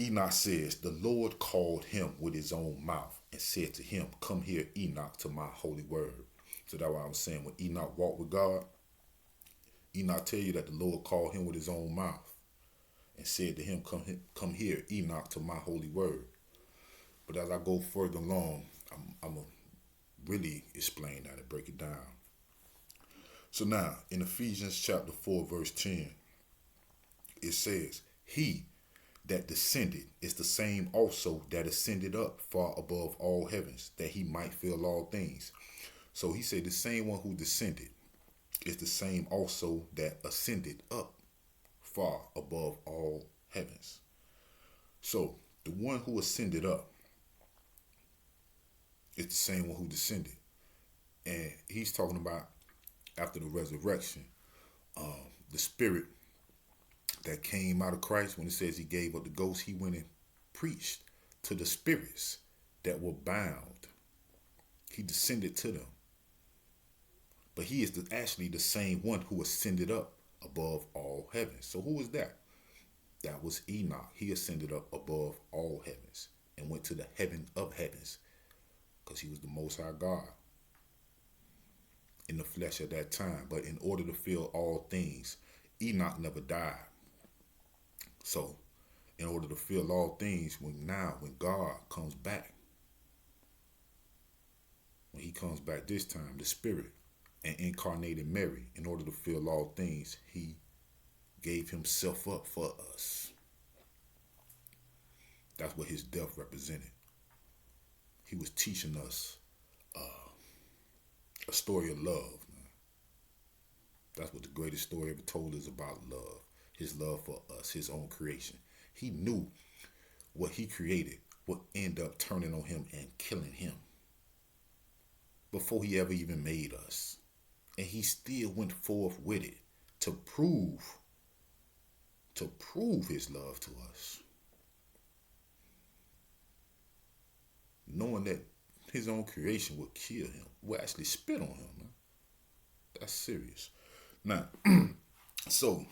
Speaker 1: Enoch says, the Lord called him with his own mouth and said to him, come here, Enoch, to my holy word. So that's why I'm saying when Enoch walked with God, Enoch tell you that the Lord called him with his own mouth and said to him, come here, Enoch, to my holy word. But as I go further along, I'm going to really explain that and break it down. So now, in Ephesians chapter 4, verse 10, it says, he that descended is the same also that ascended up far above all heavens, that he might fill all things. So he said the same one who descended is the same also that ascended up far above all heavens. So the one who ascended up is the same one who descended. And he's talking about after the resurrection, the spirit that came out of Christ, when it says he gave up the ghost, he went and preached to the spirits that were bound. He descended to them. But he is actually the same one who ascended up above all heavens. So who is that? That was Enoch. He ascended up above all heavens and went to the heaven of heavens because he was the Most High God in the flesh at that time. But in order to fill all things, Enoch never died. So in order to fill all things, when God comes back, when he comes back this time, the Spirit, and incarnated Mary, in order to fill all things, he gave himself up for us. That's what his death represented. He was teaching us a story of love. Man. That's what the greatest story ever told is about love. His love for us, his own creation. He knew what he created would end up turning on him and killing him before he ever even made us. And he still went forth with it to prove his love to us. Knowing that his own creation would kill him, will actually spit on him. Man. That's serious. Now, so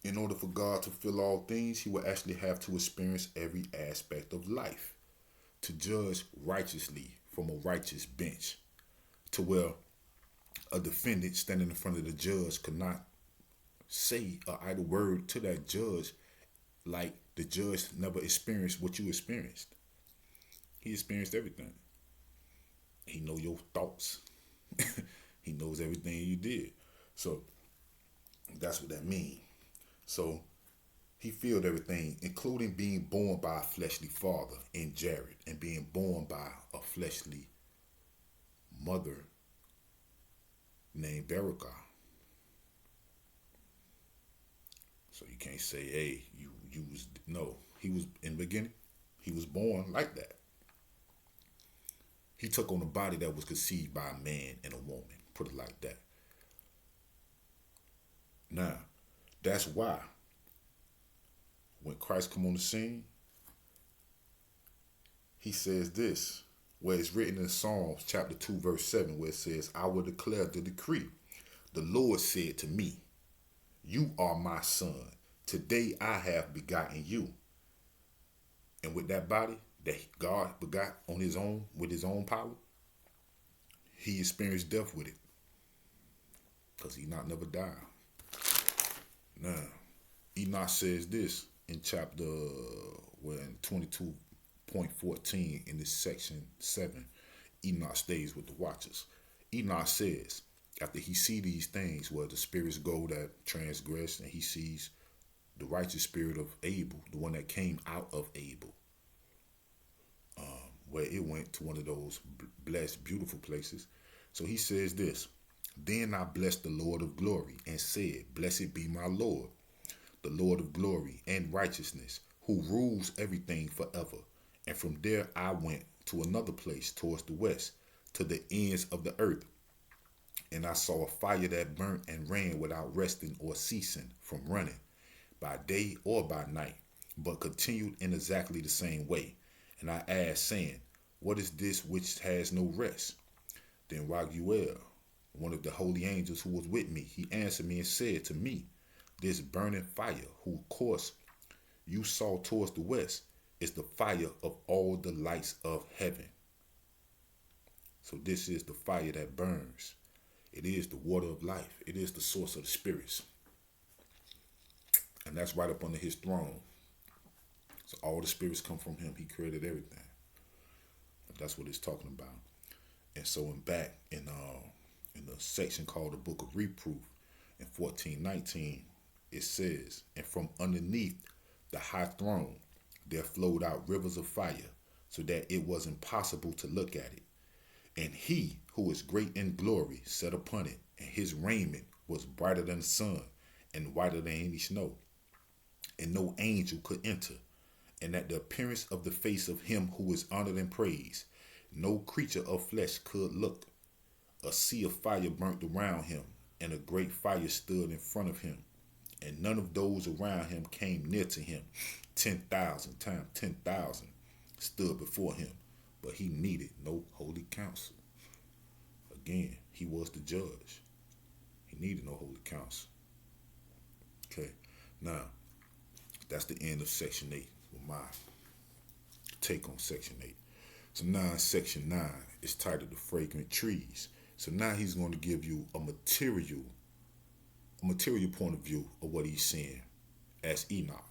Speaker 1: in order for God to fill all things, he will actually have to experience every aspect of life, to judge righteously from a righteous bench, to where a defendant standing in front of the judge could not say an idle word to that judge, like the judge never experienced what you experienced. He experienced everything. He knows your thoughts. He knows everything you did. So that's what that means. So he filled everything, including being born by a fleshly father in Jared and being born by a fleshly mother named Barakah. So you can't say, hey, you was, no. He was, in the beginning, he was born like that. He took on a body that was conceived by a man and a woman, put it like that. Now, that's why when Christ come on the scene, he says this, where it's written in Psalms chapter 2, verse 7, where it says, I will declare the decree. The Lord said to me, you are my son. Today I have begotten you. And with that body that God begot on his own, with his own power, he experienced death with it. Because Enoch never died. Now, Enoch says this in chapter 22.14 in this section 7. Enoch stays with the watchers. Enoch says, after he see these things where the spirits go that transgress, and he sees the righteous spirit of Abel, the one that came out of Abel, where it went to one of those blessed, beautiful places. So he says this, then I blessed the Lord of glory and said, blessed be my Lord, the Lord of glory and righteousness, who rules everything forever. And from there I went to another place towards the west, to the ends of the earth. And I saw a fire that burnt and ran without resting or ceasing from running, by day or by night, but continued in exactly the same way. And I asked, saying, what is this which has no rest? Then Raguel, one of the holy angels who was with me, he answered me and said to me, this burning fire, whose course you saw towards the west, is the fire of all the lights of heaven. So this is the fire that burns. It is the water of life. It is the source of the spirits. And that's right up under his throne. So all the spirits come from him. He created everything. That's what it's talking about. And so back in the section called the Book of Reproof, in 14:19, it says, and from underneath the high throne there flowed out rivers of fire, so that it was impossible to look at it. And he who is great in glory sat upon it, and his raiment was brighter than the sun and whiter than any snow. And no angel could enter. And at the appearance of the face of him who is honored and praised, no creature of flesh could look. A sea of fire burnt around him, and a great fire stood in front of him. And none of those around him came near to him. 10,000 times 10,000 stood before him. but he needed no holy counsel. Again, he was the judge. He needed no holy counsel. Okay, now that's the end of section 8 with my take on section 8. So now in section 9, it's titled The Fragrant Trees. So now he's going to give you a material point of view of what he's seeing as Enoch.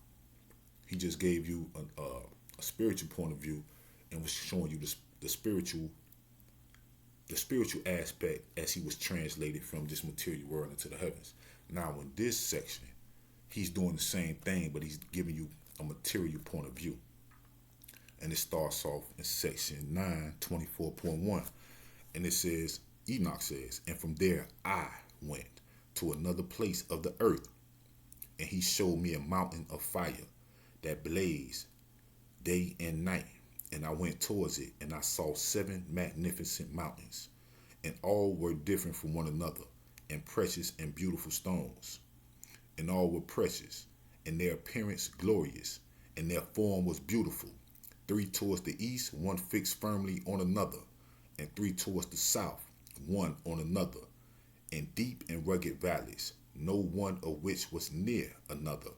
Speaker 1: He just gave you a spiritual point of view and was showing you the spiritual aspect as he was translated from this material world into the heavens. Now in this section, he's doing the same thing, but he's giving you a material point of view. And it starts off in section 9, 24.1. And it says, Enoch says, and from there I went to another place of the earth, and he showed me a mountain of fire that blazed day and night. And I went towards it, and I saw 7 magnificent mountains, and all were different from one another, and precious and beautiful stones. And all were precious, and their appearance glorious, and their form was beautiful. 3 towards the east, one fixed firmly on another, and 3 towards the south, one on another, and deep and rugged valleys, no one of which was near another.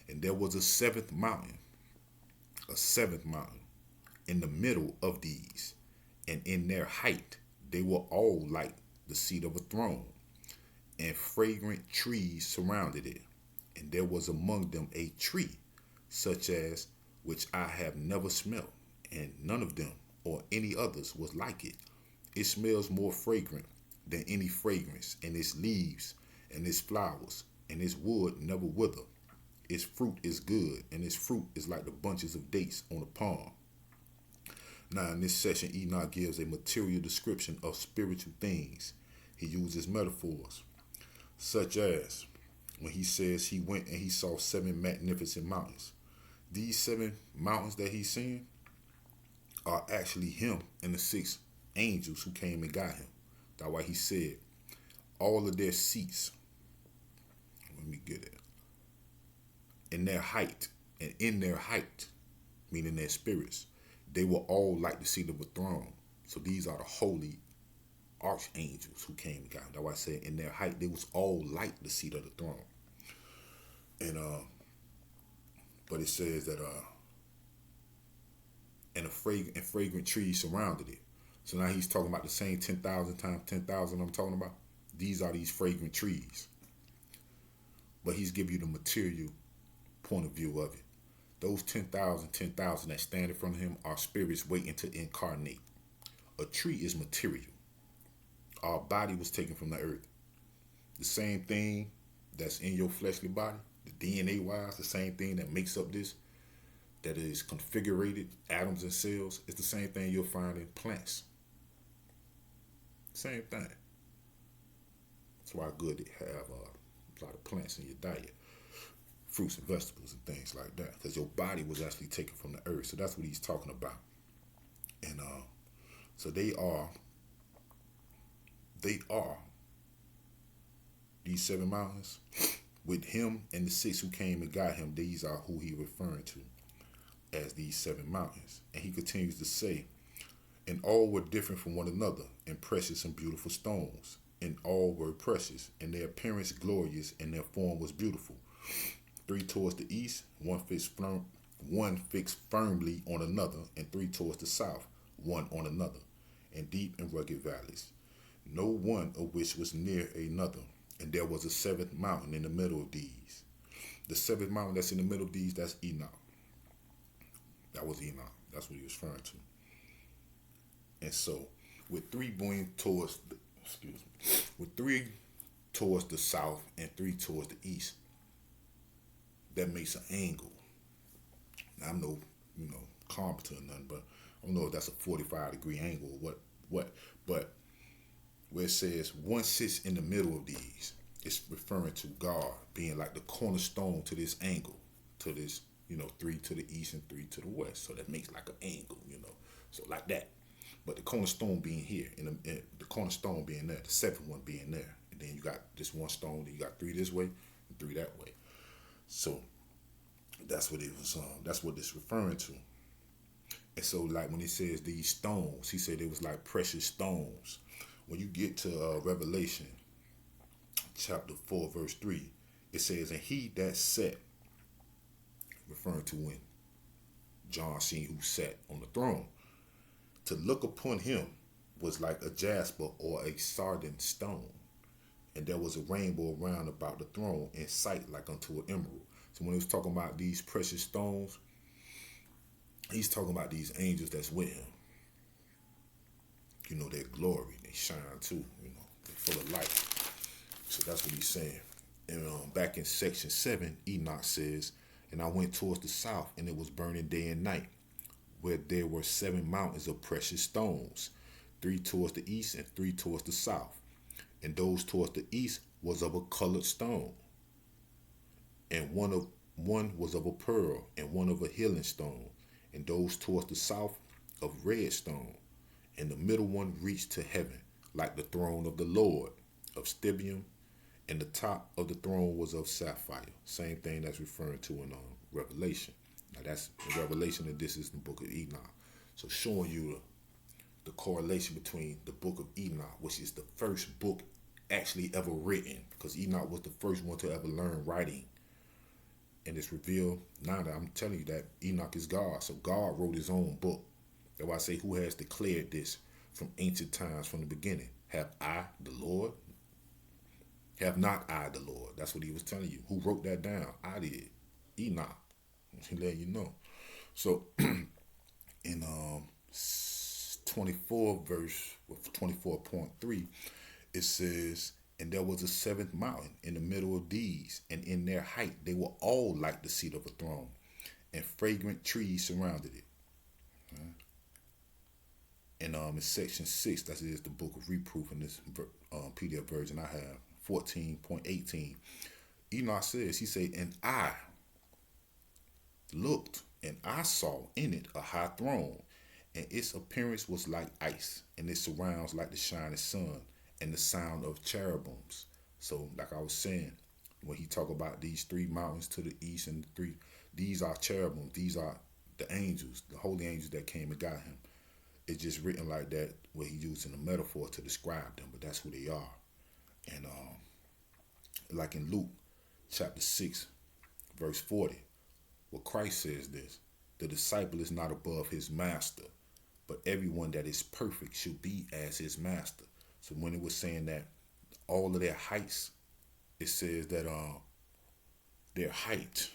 Speaker 1: And there was a seventh mountain, in the middle of these, and in their height they were all like the seat of a throne, and fragrant trees surrounded it. And there was among them a tree, such as which I have never smelt, and none of them or any others was like it. It smells more fragrant than any fragrance, and its leaves and its flowers and its wood never wither. Its fruit is good, and its fruit is like the bunches of dates on a palm. Now in this session, Enoch gives a material description of spiritual things. He uses metaphors, such as when he says he went and he saw 7 magnificent mountains. These 7 mountains that he's seeing are actually him and the 6 angels who came and got him. That's why he said all of their seats, let me get it, in their height, and in their height, meaning their spirits, they were all like the seat of a throne. So these are the holy archangels who came and got him. That's why I said in their height, they was all like the seat of the throne. And but it says that and fragrant trees surrounded it. So now he's talking about the same 10,000 times 10,000 I'm talking about. These are these fragrant trees. But he's giving you the material point of view of it. Those 10,000 that stand in front of him are spirits waiting to incarnate. A tree is material. Our body was taken from the earth. The same thing that's in your fleshly body, the DNA wise, the same thing that makes up this, that is configured, atoms and cells, it's the same thing you'll find in plants. Same thing. That's why it's good to have a lot of plants in your diet, fruits and vegetables and things like that, because your body was actually taken from the earth. So that's what he's talking about. And so they are these 7 mountains with him and the 6 who came and got him. These are who he referring to as these 7 mountains. And he continues to say, and all were different from one another, and precious and beautiful stones, and all were precious, and their appearance glorious, and their form was beautiful. 3 towards the east, one fixed firmly on another, and 3 towards the south, one on another, and deep and rugged valleys, no one of which was near another. And there was a 7th mountain in the middle of these. The 7th mountain that's in the middle of these, that's Enoch. That was Enoch. That's what he was referring to. And so, with 3 going towards with 3 towards the south and 3 towards the east, that makes an angle. Now, I'm no, carpenter or nothing, but I don't know if that's a 45-degree angle or what. But where it says one sits in the middle of these, it's referring to God being like the cornerstone to this angle, to this, 3 to the east and 3 to the west. So that makes like an angle, so like that. But the cornerstone being here, and the cornerstone being there, the 7th one being there. And then you got this one stone, then you got 3 this way and 3 that way. So that's what it was. That's what it's referring to. And so, like when it says these stones, he said it was like precious stones. When you get to Revelation chapter 4, verse 3, it says, and he that sat, referring to when John seen who sat on the throne, to look upon him was like a jasper or a sardine stone. And there was a rainbow around about the throne in sight like unto an emerald. So when he was talking about these precious stones, he's talking about these angels that's with him. You know, their glory, they shine too, you know, they're full of light. So that's what he's saying. And back in section 7, Enoch says, and I went towards the south, and it was burning day and night, where there were 7 mountains of precious stones, 3 towards the east and 3 towards the south. And those towards the east was of a colored stone, and one was of a pearl, and one of a healing stone, and those towards the south of red stone. And the middle one reached to heaven, like the throne of the Lord, of stibium, and the top of the throne was of sapphire. Same thing that's referring to in Revelation. Now that's in Revelation, and this is the book of Enoch. So showing you the correlation between the book of Enoch, which is the first book actually ever written, because Enoch was the first one to ever learn writing. And it's revealed now that I'm telling you that Enoch is God. So God wrote his own book. That's why I say, who has declared this from ancient times, from the beginning? Have I, the Lord? Have not I, the Lord? That's what he was telling you. Who wrote that down? I did. Enoch. He let you know. So in 24 verse 24.3, it says, and there was a 7th mountain in the middle of these, and in their height they were all like the seat of a throne, and fragrant trees surrounded it. And in section 6, that is the book of reproof in this PDF version I have, 14.18, Enoch says, he said, and I looked, and I saw in it a high throne, and its appearance was like ice, and its surrounds like the shining sun, and the sound of cherubims. So, like I was saying, when he talk about these 3 mountains to the east and these are cherubim, these are the angels, the holy angels that came and got him. It's just written like that, where he using a metaphor to describe them, but that's who they are. And like in Luke chapter 6, verse 40, well, Christ says this, the disciple is not above his master, but everyone that is perfect should be as his master. So when it was saying that all of their heights, it says that their height,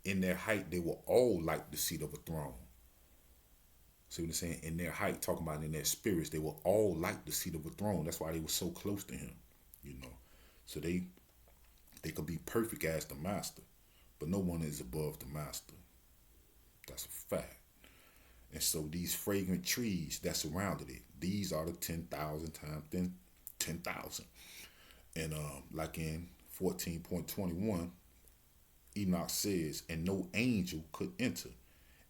Speaker 1: in their height they were all like the seat of a throne. See what I'm saying? In their height, talking about in their spirits, they were all like the seat of a throne. That's why they were so close to him, you know. So they could be perfect as the master, but no one is above the master. That's a fact. And so these fragrant trees that surrounded it, these are the 10,000 times 10,000. And like in 14.21, Enoch says, and no angel could enter,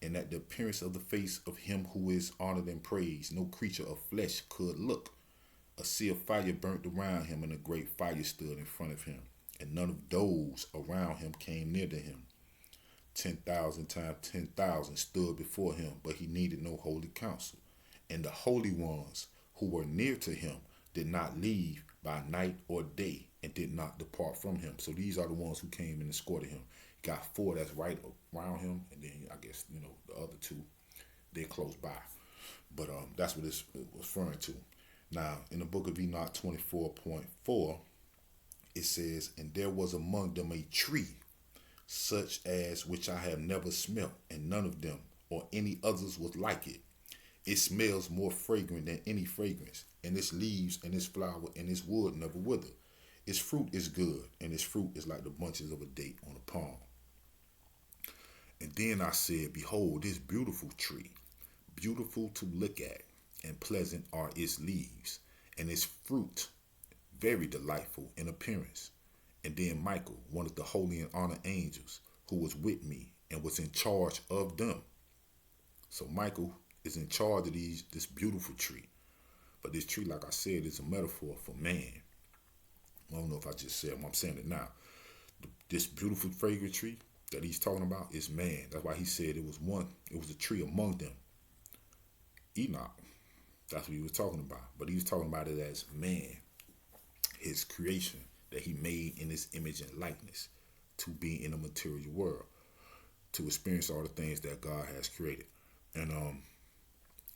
Speaker 1: and at the appearance of the face of him who is honored and praised, no creature of flesh could look. A sea of fire burnt around him, and a great fire stood in front of him, and none of those around him came near to him. 10,000 times 10,000 stood before him, but he needed no holy counsel. And the holy ones who were near to him did not leave by night or day, and did not depart from him. So these are the ones who came and escorted him. He got 4 that's right around him, and then I guess, you know, the other 2, they're close by. But that's what it's referring to. Now, in the book of Enoch 24.4, it says, and there was among them a tree, such as which I have never smelt, and none of them or any others was like it. It smells more fragrant than any fragrance, and its leaves and its flower and its wood never wither. Its fruit is good, and its fruit is like the bunches of a date on a palm. And then I said, behold, this beautiful tree, beautiful to look at, and pleasant are its leaves, and its fruit very delightful in appearance. And then Michael, one of the holy and honored angels, who was with me and was in charge of them. So Michael is in charge of this beautiful tree. But this tree, like I said, is a metaphor for man. I don't know if I just said it, I'm saying it now. This beautiful fragrant tree, that he's talking about is man. That's why he said it was a tree among them. Enoch. That's what he was talking about. But he was talking about it as man, his creation that he made in his image and likeness to be in the material world, to experience all the things that God has created. And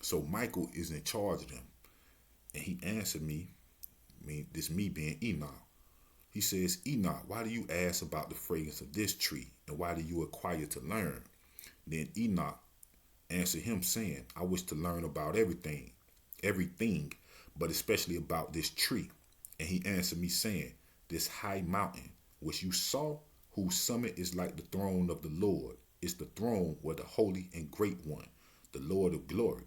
Speaker 1: so Michael is in charge of them. And he answered me, this me being Enoch. He says, Enoch, why do you ask about the fragrance of this tree? And why do you acquire to learn? Then Enoch answered him, saying, I wish to learn about everything, but especially about this tree. And he answered me, saying, this high mountain, which you saw, whose summit is like the throne of the Lord, is the throne where the holy and great one, the Lord of glory,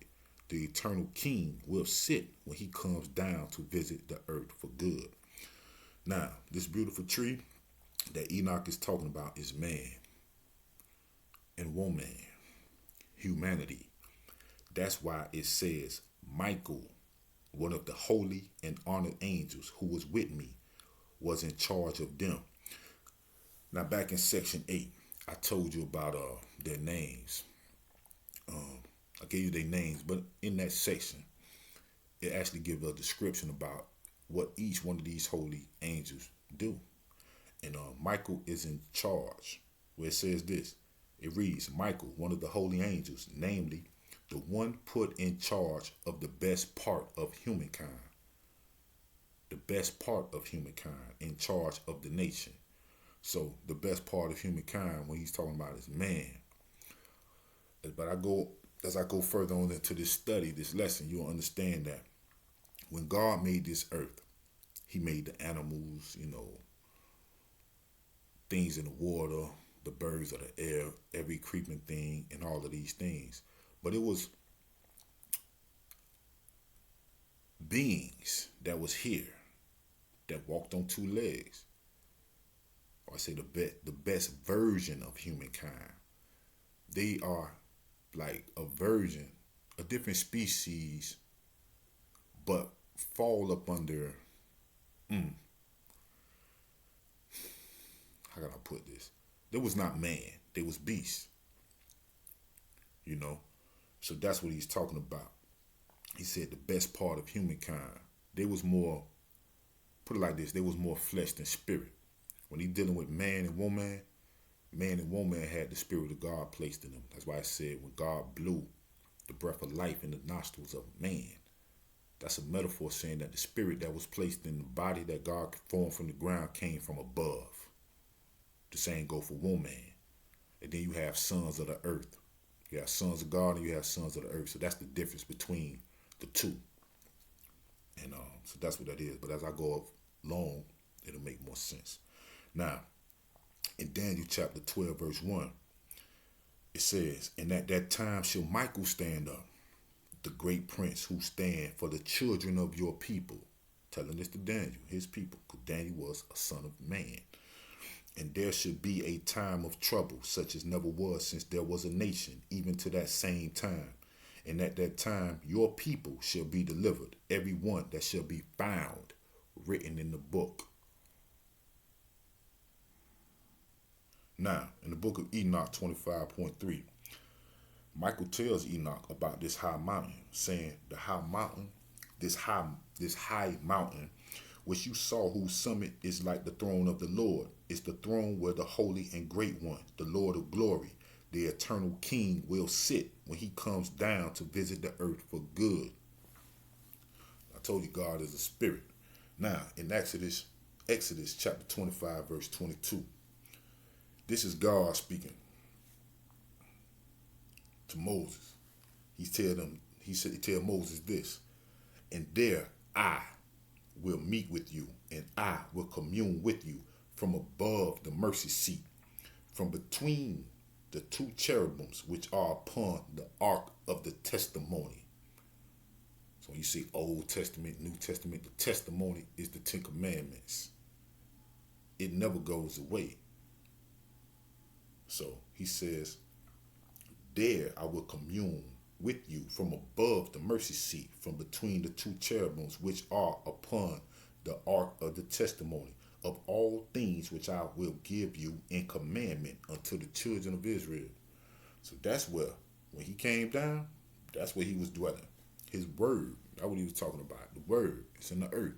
Speaker 1: the eternal King, will sit when he comes down to visit the earth for good. Now, this beautiful tree that Enoch is talking about is man and woman, humanity. That's why it says Michael, one of the holy and honored angels who was with me, was in charge of them. Now, back in section 8, I told you about their names. I gave you their names, but in that section, it actually gives a description about what each one of these holy angels do. And Michael is in charge, where it says this. It reads, Michael, one of the holy angels, namely, the one put in charge of the best part of humankind. The best part of humankind, in charge of the nation. So the best part of humankind, when he's talking about, is man. But as I go further on into this study, this lesson, you'll understand that when God made this earth, he made the animals, things in the water, the birds of the air, every creeping thing, and all of these things. But it was beings that was here that walked on two legs. Or I say the best version of humankind. They are like a version, a different species, but fall up under, how can I put this? They was not man, they was beasts. So that's what he's talking about. He said the best part of humankind. They was more, put it like this, they was more flesh than spirit. When he's dealing with man and woman had the spirit of God placed in them. That's why I said when God blew the breath of life in the nostrils of man, that's a metaphor saying that the spirit that was placed in the body that God formed from the ground came from above. The same go for woman. And then you have sons of the earth. You have sons of God and you have sons of the earth. So that's the difference between the two. And so that's what that is. But as I go along, it'll make more sense. Now, in Daniel chapter 12, verse 1, it says, and at that time shall Michael stand up, the great prince who stand for the children of your people. Telling this to Daniel, his people, because Daniel was a son of man. And there should be a time of trouble, such as never was since there was a nation, even to that same time. And at that time your people shall be delivered, every one that shall be found written in the book. Now, in the book of Enoch 25.3, Michael tells Enoch about this high mountain, saying the high mountain, this high mountain, which you saw, whose summit is like the throne of the Lord, is the throne where the holy and great one, the Lord of glory, the eternal King, will sit when he comes down to visit the earth for good. I told you God is a spirit. Now, in Exodus chapter 25, verse 22, this is God speaking to Moses. He tell Moses this, and there I will meet with you, and I will commune with you from above the mercy seat, from between the two cherubims which are upon the ark of the testimony. So when you see Old Testament, New Testament, the testimony is the 10 Commandments. It never goes away. So he says, there I will commune with you from above the mercy seat, from between the two cherubims which are upon the ark of the testimony, of all things which I will give you in commandment unto the children of Israel. So that's where, when he came down, that's where he was dwelling. His word, that's what he was talking about. The word, it's in the earth.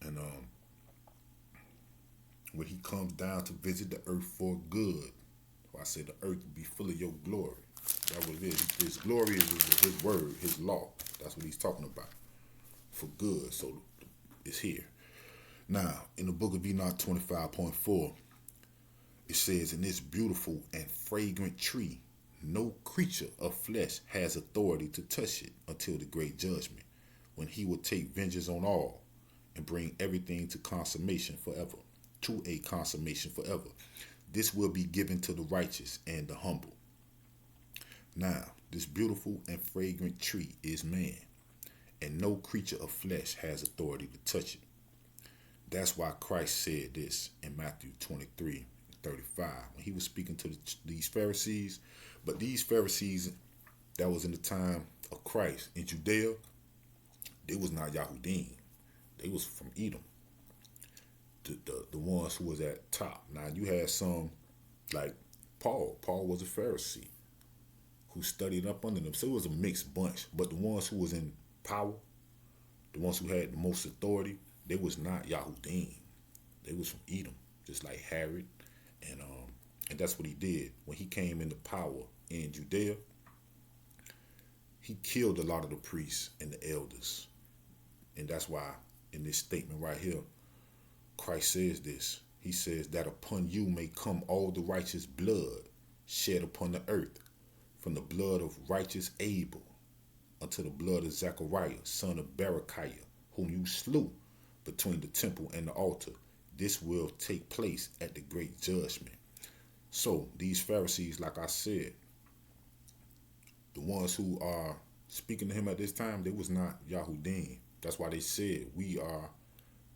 Speaker 1: And when he comes down to visit the earth for good, I say the earth will be full of your glory. That's what it is. His glory is his word, his law. That's what he's talking about. For good. So it's here. Now, in the book of Enoch 25.4, it says, in this beautiful and fragrant tree, no creature of flesh has authority to touch it until the great judgment, when he will take vengeance on all and bring everything to consummation forever. To a consummation forever. This will be given to the righteous and the humble. Now, this beautiful and fragrant tree is man, and no creature of flesh has authority to touch it. That's why Christ said this in Matthew 23:35, when he was speaking to these Pharisees. But these Pharisees that was in the time of Christ in Judea, they was not Yahudim. They was from Edom. The ones who was at top. Now you had some like Paul. Paul was a Pharisee who studied up under them. So it was a mixed bunch. But the ones who was in power, the ones who had the most authority, they was not Yahudim. They was from Edom, just like Herod. And that's what he did. When he came into power in Judea, he killed a lot of the priests and the elders. And that's why in this statement right here, Christ says this. He says that upon you may come all the righteous blood shed upon the earth, from the blood of righteous Abel unto the blood of Zechariah, son of Berechiah, whom you slew between the temple and the altar. This will take place at the great judgment. So these Pharisees, like I said, the ones who are speaking to him at this time, they was not Yahudim. That's why they said we are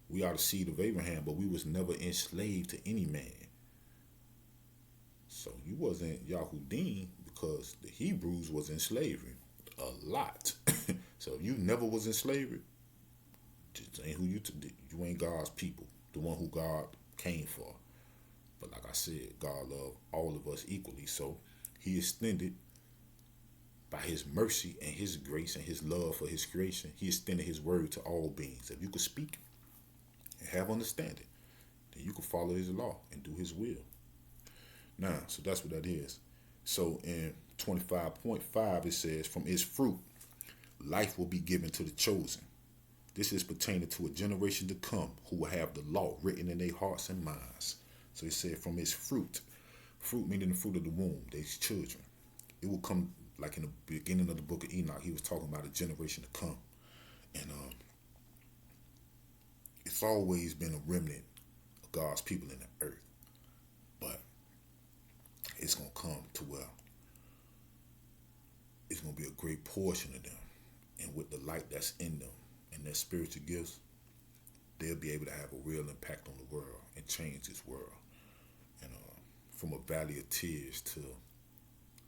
Speaker 1: the seed of Abraham, but we was never enslaved to any man. So you wasn't Yahudim because the Hebrews was in slavery a lot. So if you never was in slavery, just ain't who you ain't God's people, the one who God came for. But like I said, God loved all of us equally. So he extended, by his mercy and his grace and his love for his creation, he extended his word to all beings. If you could speak and have understanding, then you could follow his law and do his will. Now, so that's what that is. So in 25.5, it says, from its fruit, life will be given to the chosen. This is pertaining to a generation to come who will have the law written in their hearts and minds. So he said, from his fruit meaning the fruit of the womb, these children. It will come, like in the beginning of the book of Enoch, he was talking about a generation to come. And it's always been a remnant of God's people in the earth. But it's going to come to where it's going to be a great portion of them. And with the light that's in them and their spiritual gifts, they'll be able to have a real impact on the world and change this world. And from a valley of tears to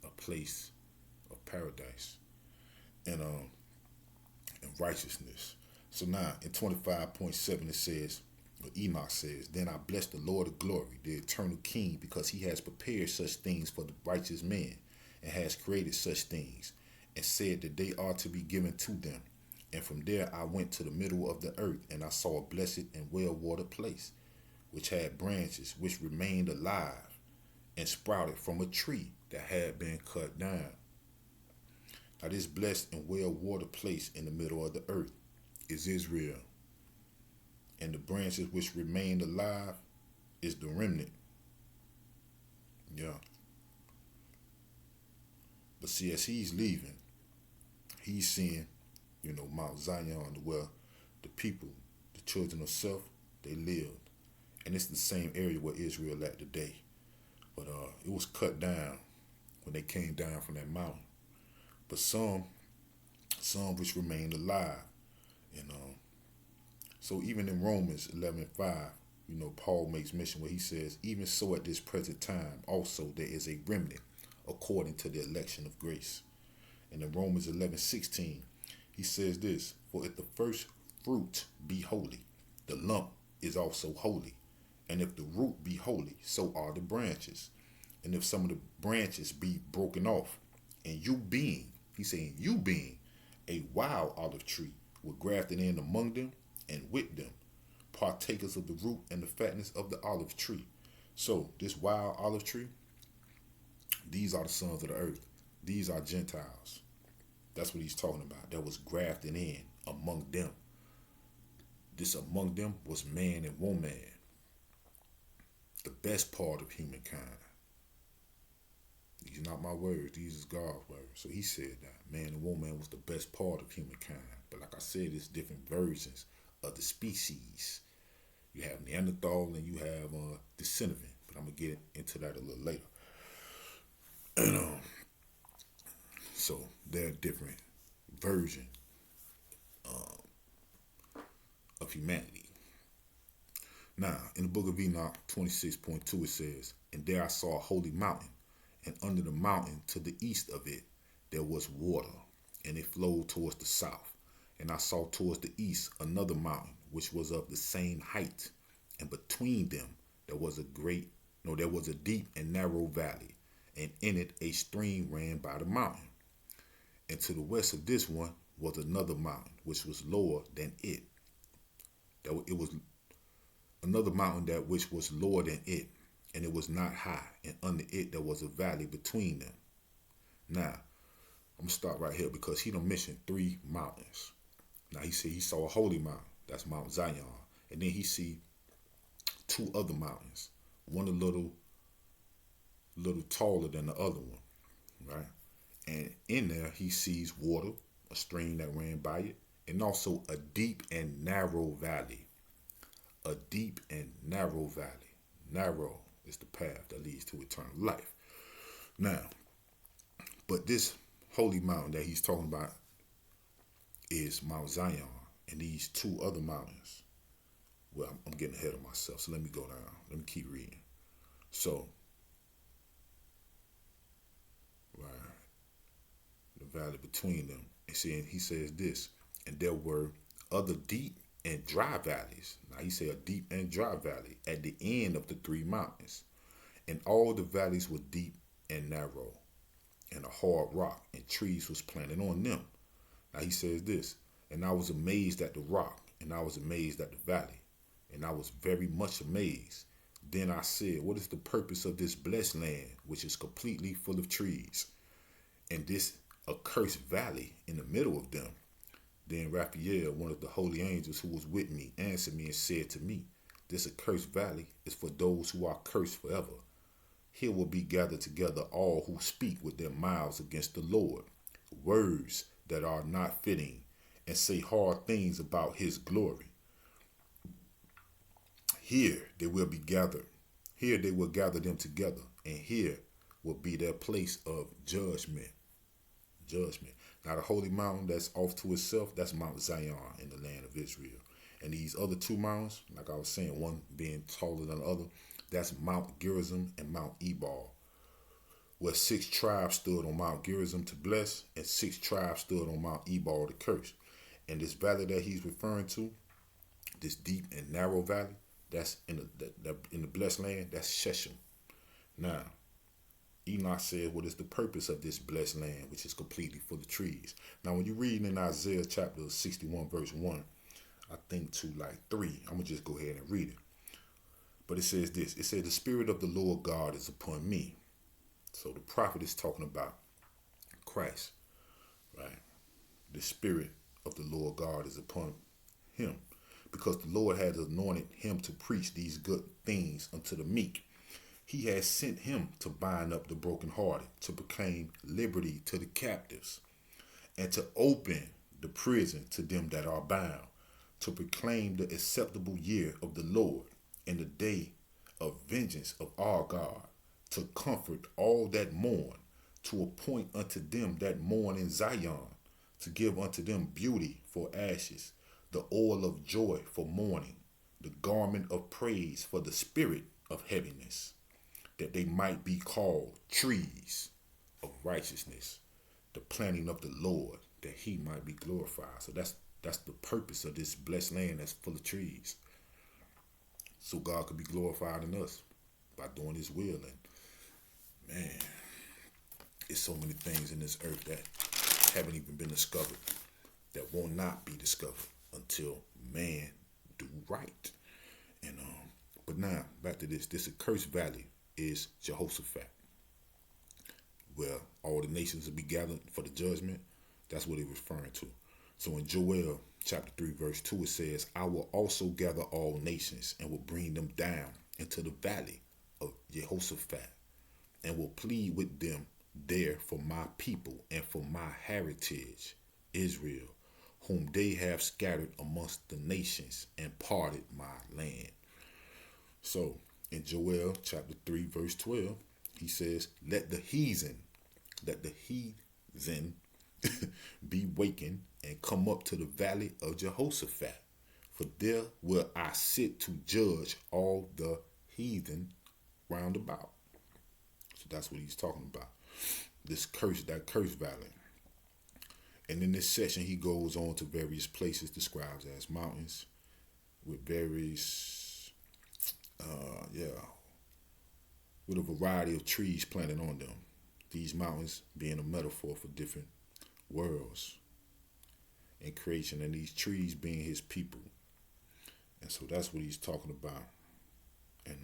Speaker 1: a place of paradise and righteousness. So now in 25.7 it says, Enoch says, then I bless the Lord of glory, the eternal King, because he has prepared such things for the righteous man and has created such things and said that they are to be given to them. And from there I went to the middle of the earth, and I saw a blessed and well-watered place, which had branches which remained alive and sprouted from a tree that had been cut down. Now this blessed and well-watered place in the middle of the earth is Israel. And the branches which remained alive is the remnant. Yeah. But see, as he's leaving, he's seeing, Mount Zion, where the people, the children of self, they lived. And it's the same area where Israel at today. But it was cut down when they came down from that mountain. But some which remained alive. And so even in Romans 11:5, Paul makes mention where he says, even so at this present time also there is a remnant according to the election of grace. And in Romans 11:16, he says this, for if the first fruit be holy, the lump is also holy. And if the root be holy, so are the branches. And if some of the branches be broken off, and you being, he's saying, you being a wild olive tree, were grafted in among them, and with them, partakers of the root and the fatness of the olive tree. So, this wild olive tree, these are the sons of the earth. These are Gentiles. That's what he's talking about. That was grafted in among them. This among them was man and woman, the best part of humankind. These are not my words. These is God's words. So he said that man and woman was the best part of humankind. But like I said, it's different versions of the species. You have Neanderthal and you have the Cinnamon. But I'm going to get into that a little later. So they're different version of humanity. Now, in the book of Enoch 26.2, it says, and there I saw a holy mountain, and under the mountain to the east of it there was water, and it flowed towards the south. And I saw towards the east another mountain, which was of the same height, and between them there was a deep and narrow valley, and in it a stream ran by the mountain. And to the west of this one was another mountain, which was lower than it. It was another mountain that which was lower than it, and it was not high, and under it there was a valley between them. Now, I'm gonna start right here because he done mentioned 3 mountains. Now he said he saw a holy mountain, that's Mount Zion, and then he see 2 other mountains, one a little taller than the other one, right? And in there he sees water, a stream that ran by it, and also a deep and narrow valley. A deep and narrow valley. Narrow is the path that leads to eternal life. Now, but this holy mountain that he's talking about is Mount Zion, and these 2 other mountains. Well, I'm getting ahead of myself, so let me go down. Let me keep reading. So, right, the valley between them. And he says this, and there were other deep and dry valleys. Now he said a deep and dry valley at the end of the 3 mountains. And all the valleys were deep and narrow, and a hard rock, and trees was planted on them. Now he says this, and I was amazed at the rock, and I was amazed at the valley, and I was very much amazed. Then I said, what is the purpose of this blessed land, which is completely full of trees, and this accursed valley in the middle of them? Then Raphael, one of the holy angels who was with me, answered me and said to me, this accursed valley is for those who are cursed forever. Here will be gathered together all who speak with their mouths against the Lord, words that are not fitting, and say hard things about his glory. Here they will be gathered. Here they will gather them together, and here will be their place of judgment. Judgment. Now the holy mountain that's off to itself, that's Mount Zion in the land of Israel. And these other 2 mountains, like I was saying, one being taller than the other, that's Mount Gerizim and Mount Ebal, where 6 tribes stood on Mount Gerizim to bless, and 6 tribes stood on Mount Ebal to curse. And this valley that he's referring to, this deep and narrow valley, that's in the blessed land, that's Shechem. Now, Enoch said, what is the purpose of this blessed land, which is completely full of trees? Now, when you read in Isaiah chapter 61, verse 1, I think to like 3, I'm going to just go ahead and read it. But it says this, it said, the Spirit of the Lord God is upon me. So the prophet is talking about Christ, right? The Spirit of the Lord God is upon him, because the Lord has anointed him to preach these good things unto the meek. He has sent him to bind up the brokenhearted, to proclaim liberty to the captives, and to open the prison to them that are bound, to proclaim the acceptable year of the Lord, and the day of vengeance of our God, to comfort all that mourn, to appoint unto them that mourn in Zion, to give unto them beauty for ashes, the oil of joy for mourning, the garment of praise for the spirit of heaviness, that they might be called trees of righteousness, the planting of the Lord, that he might be glorified. So that's the purpose of this blessed land that's full of trees. so God could be glorified in us by doing his will. And man, it's so many things in this earth that haven't even been discovered, that will not be discovered until man do right. And but now back to this. This accursed valley is Jehoshaphat, where all the nations will be gathered for the judgment. That's what it's referring to. So in Joel chapter 3 verse 2 it says, I will also gather all nations and will bring them down into the valley of Jehoshaphat and will plead with them there for my people and for my heritage, Israel, whom they have scattered amongst the nations and parted my land. So in Joel chapter 3 verse 12, he says, let the heathen be wakened and come up to the valley of Jehoshaphat, for there will I sit to judge all the heathen round about. So that's what he's talking about. That cursed valley. And in this section, he goes on to various places described as mountains with various, with a variety of trees planted on them. These mountains being a metaphor for different worlds and creation, and these trees being his people. And so that's what he's talking about. And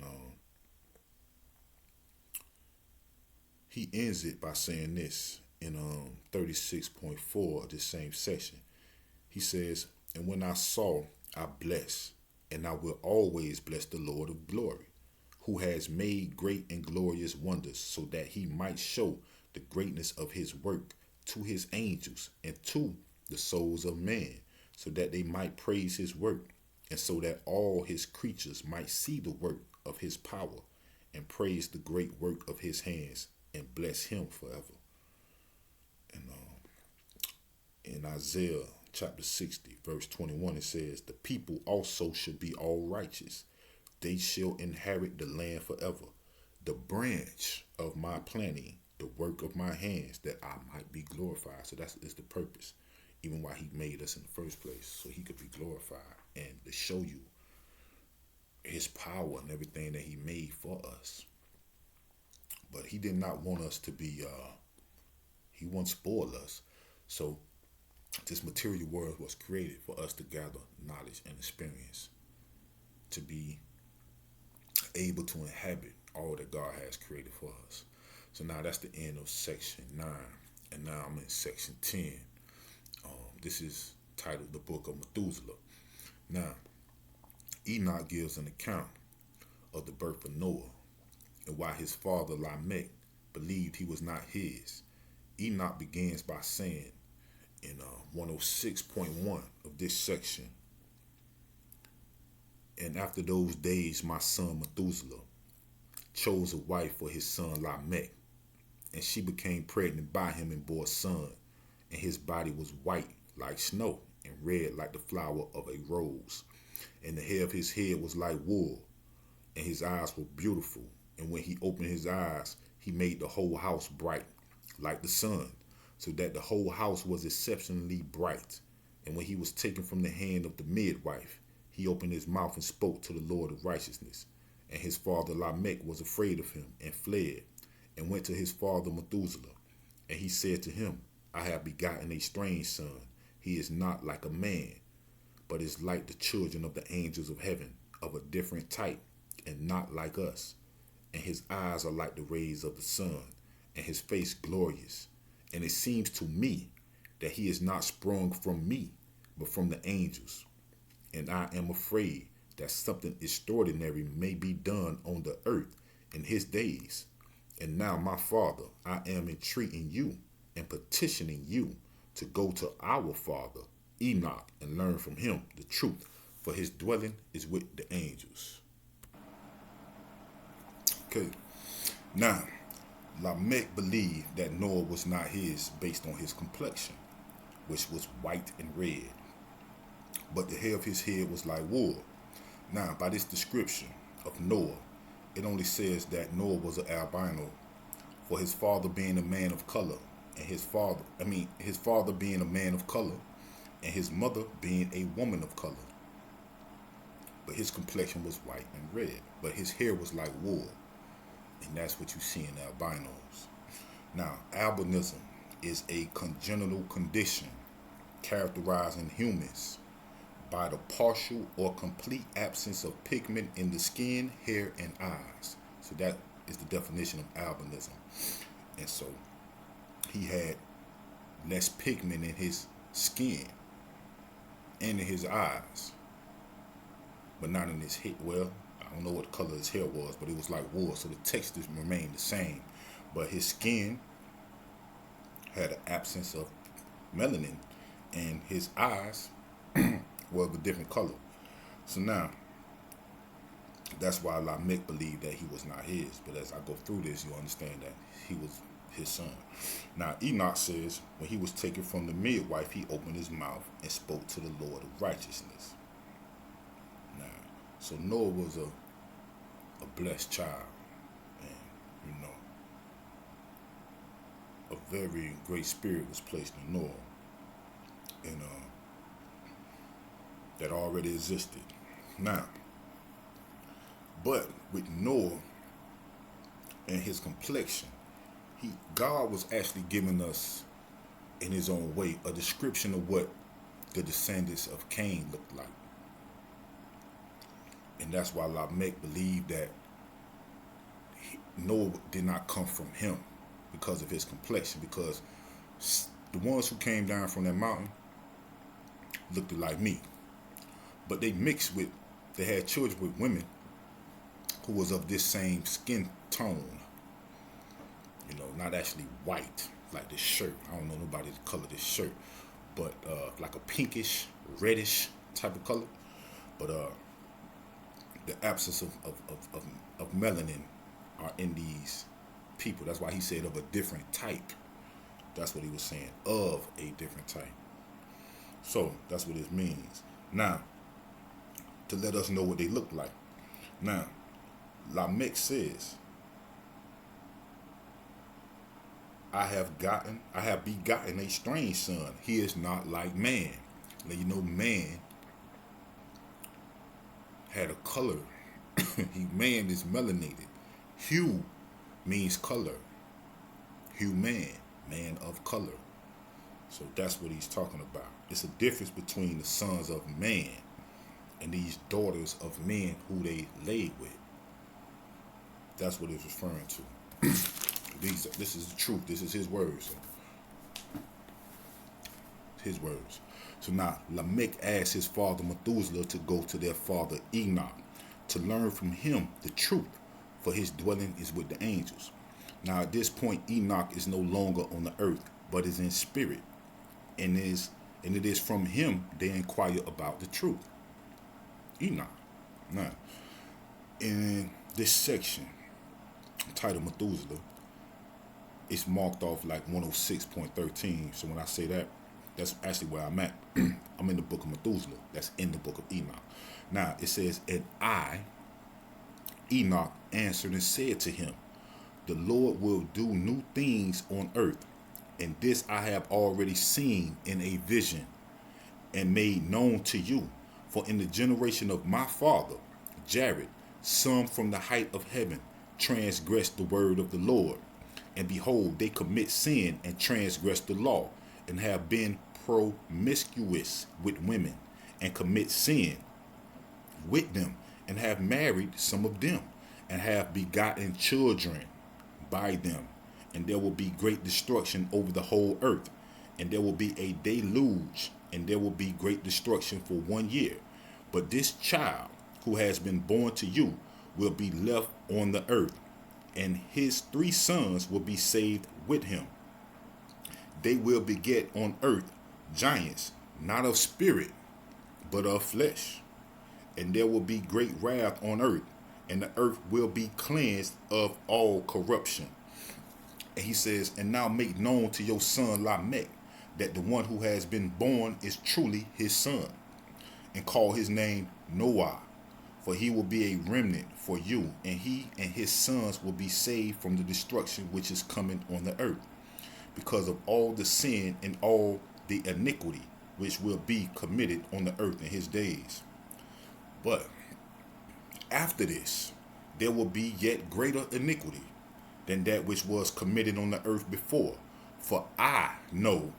Speaker 1: he ends it by saying this in 36.4 of this same section. He says, and when I saw, I bless, and I will always bless the Lord of glory, who has made great and glorious wonders, so that he might show the greatness of his work to his angels and to the souls of man, so that they might praise his work, and so that all his creatures might see the work of his power and praise the great work of his hands and bless him forever. And in Isaiah chapter 60 verse 21 it says, the people also should be all righteous. They shall inherit the land forever. The branch of my planting, the work of my hands, that I might be glorified. So that's the purpose, even why he made us in the first place, so he could be glorified and to show you his power and everything that he made for us. But he did not want us to be, he won't spoil us. So this material world was created for us to gather knowledge and experience, to be able to inhabit all that God has created for us. So now that's the end of section 9. And now I'm in section 10. This is titled The Book of Methuselah. Now, Enoch gives an account of the birth of Noah and why his father Lamech believed he was not his. Enoch begins by saying in 106.1 of this section, and after those days my son Methuselah chose a wife for his son Lamech, and she became pregnant by him and bore a son, and his body was white like snow and red like the flower of a rose, and the hair of his head was like wool, and his eyes were beautiful, and when he opened his eyes, he made the whole house bright like the sun, so that the whole house was exceptionally bright. And when he was taken from the hand of the midwife, he opened his mouth and spoke to the Lord of righteousness. And his father Lamech was afraid of him and fled, and went to his father Methuselah. And he said to him, I have begotten a strange son. He is not like a man, but is like the children of the angels of heaven, of a different type, and not like us. And his eyes are like the rays of the sun, and his face glorious. And it seems to me that he is not sprung from me, but from the angels. And I am afraid that something extraordinary may be done on the earth in his days. And now, my father, I am entreating you and petitioning you to go to our father Enoch and learn from him the truth, for his dwelling is with the angels. Okay, now Lamech believed that Noah was not his based on his complexion, which was white and red, but the hair of his head was like wool. Now, by this description of Noah, it only says that Noah was an albino, for his father being a man of color, and his father being a man of color, and his mother being a woman of color. but his complexion was white and red, but his hair was like wool, and that's what you see in albinos. Now, albinism is a congenital condition characterizing humans by the partial or complete absence of pigment in the skin, hair, and eyes. So that is the definition of albinism. And so he had less pigment in his skin and in his eyes, but not in his hair. Well, I don't know what color his hair was, but it was like wool, so the texture remained the same. But his skin had an absence of melanin, and his eyes were of a different color. So now, that's why Lamech believed that he was not his. But as I go through this, you'll understand that he was his son. Now, Enoch says, when he was taken from the midwife, he opened his mouth and spoke to the Lord of righteousness. Now, so Noah was a blessed child. And, a very great spirit was placed in Noah. And that already existed. Now, but with Noah and his complexion, God was actually giving us, in his own way, a description of what the descendants of Cain looked like. And that's why Lamech believed that Noah did not come from him because of his complexion, because the ones who came down from that mountain looked like me. But they had children with women who was of this same skin tone. Not actually white, like this shirt. I don't know nobody to color this shirt, but like a pinkish, reddish type of color. But the absence of melanin are in these people. That's why he said of a different type. That's what he was saying, of a different type. So that's what it means. Now, to let us know what they look like. Now, Lamech says, I have begotten a strange son. He is not like man. Now, man had a color. Man is melanated. Hue means color. Human, man of color. So that's what he's talking about. It's a difference between the sons of man and these daughters of men who they laid with. That's what it's referring to. This is the truth. This is his words. His words. So now Lamech asked his father Methuselah to go to their father Enoch to learn from him the truth, for his dwelling is with the angels. Now at this point Enoch is no longer on the earth, but is in spirit, and it is from him they inquire about the truth. Enoch. Now, in this section titled Methuselah, it's marked off like 106.13. So when I say that, that's actually where I'm at. I'm in the book of Methuselah. That's in the book of Enoch. Now it says, and I, Enoch, answered and said to him, the Lord will do new things on earth, and this I have already seen in a vision and made known to you. For in the generation of my father, Jared, some from the height of heaven transgressed the word of the Lord. And behold, they commit sin and transgress the law, and have been promiscuous with women, and commit sin with them, and have married some of them, and have begotten children by them. And there will be great destruction over the whole earth, and there will be a deluge, and there will be great destruction for 1 year. But this child who has been born to you will be left on the earth, and his 3 sons will be saved with him. They will beget on earth giants, not of spirit, but of flesh. And there will be great wrath on earth, and the earth will be cleansed of all corruption. And he says, and now make known to your son Lamech that the one who has been born is truly his son, and call his name Noah. For he will be a remnant for you, and he and his sons will be saved from the destruction which is coming on the earth, because of all the sin and all the iniquity which will be committed on the earth in his days. But after this, there will be yet greater iniquity than that which was committed on the earth before. For I know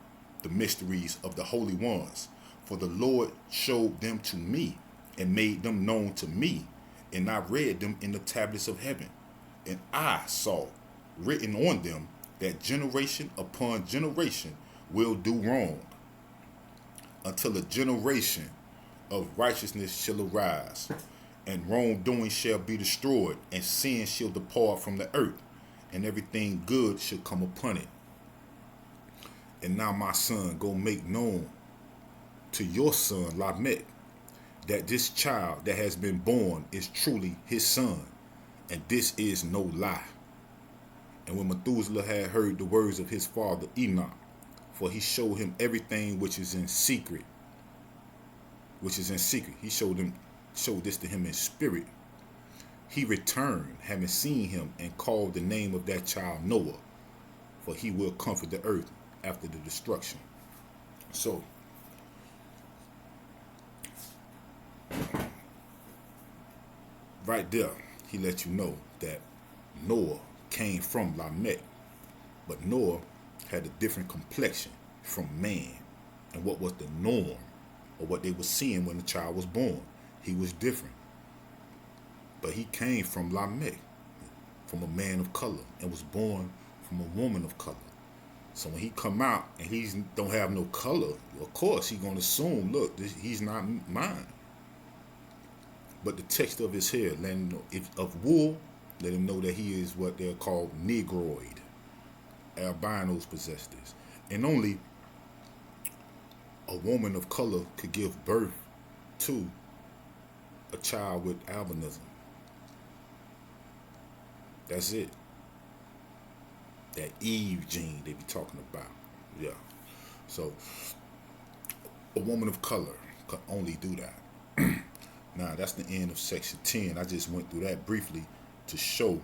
Speaker 1: the mysteries of the holy ones, for the Lord showed them to me and made them known to me, and I read them in the tablets of heaven. And I saw written on them that generation upon generation will do wrong, until a generation of righteousness shall arise, and wrongdoing shall be destroyed, and sin shall depart from the earth, and everything good shall come upon it. And now, my son, go make known to your son Lamech that this child that has been born is truly his son, and this is no lie. And when Methuselah had heard the words of his father Enoch, for he showed him everything which is in secret, he showed this to him in spirit. He returned, having seen him, and called the name of that child Noah, for he will comfort the earth after the destruction. So, right there, he let you know that Noah came from Lamech, but Noah had a different complexion from man, and what was the norm, or what they were seeing when the child was born. He was different, but he came from Lamech, from a man of color, and was born from a woman of color. So when he come out and he don't have no color, of course he gonna assume, look, he's not mine. But the text of his hair, let him know, if of wool, let him know that he is what they're called negroid. Albinos possess this, and only a woman of color could give birth to a child with albinism. That's it. That Eve gene they be talking about. Yeah. So a woman of color could only do that. Now that's the end of section 10. I just went through that briefly to show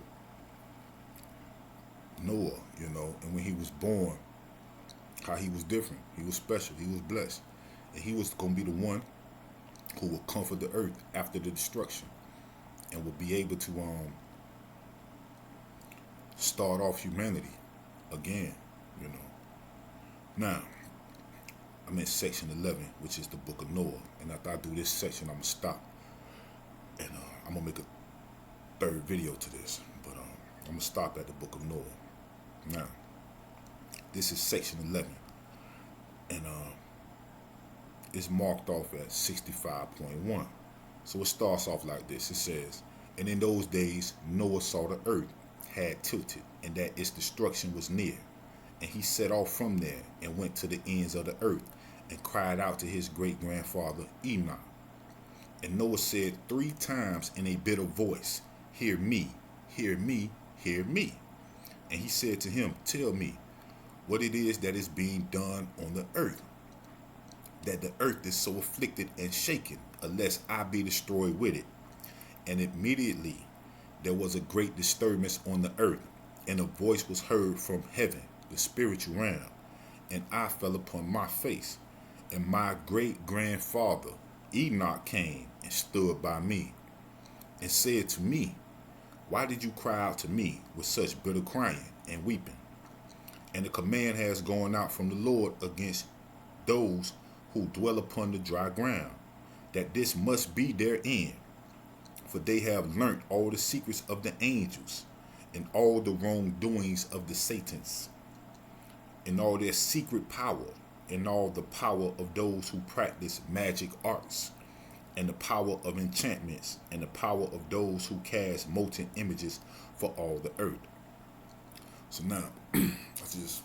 Speaker 1: Noah, and when he was born, how he was different. He was special. He was blessed. And he was going to be the one who will comfort the earth after the destruction, and will be able to start off humanity again, Now, I'm in section 11, which is the book of Noah. And after I do this section, I'm going to stop. And I'm going to make a third video to this. But I'm going to stop at the book of Noah. Now, this is section 11. And it's marked off at 65.1. So it starts off like this. It says, and in those days, Noah saw the earth had tilted, and that its destruction was near. And he set off from there and went to the ends of the earth, and cried out to his great-grandfather Enoch. And Noah said 3 times in a bitter voice, hear me, hear me, hear me. And he said to him, tell me what it is that is being done on the earth, that the earth is so afflicted and shaken, unless I be destroyed with it. And immediately there was a great disturbance on the earth, and a voice was heard from heaven, the spiritual realm, and I fell upon my face. And my great-grandfather Enoch came and stood by me, and said to me, why did you cry out to me with such bitter crying and weeping? And the command has gone out from the Lord against those who dwell upon the dry ground, that this must be their end. For they have learnt all the secrets of the angels, and all the wrongdoings of the Satans, and all their secret power, and all the power of those who practice magic arts, and the power of enchantments, and the power of those who cast molten images for all the earth. So now, I just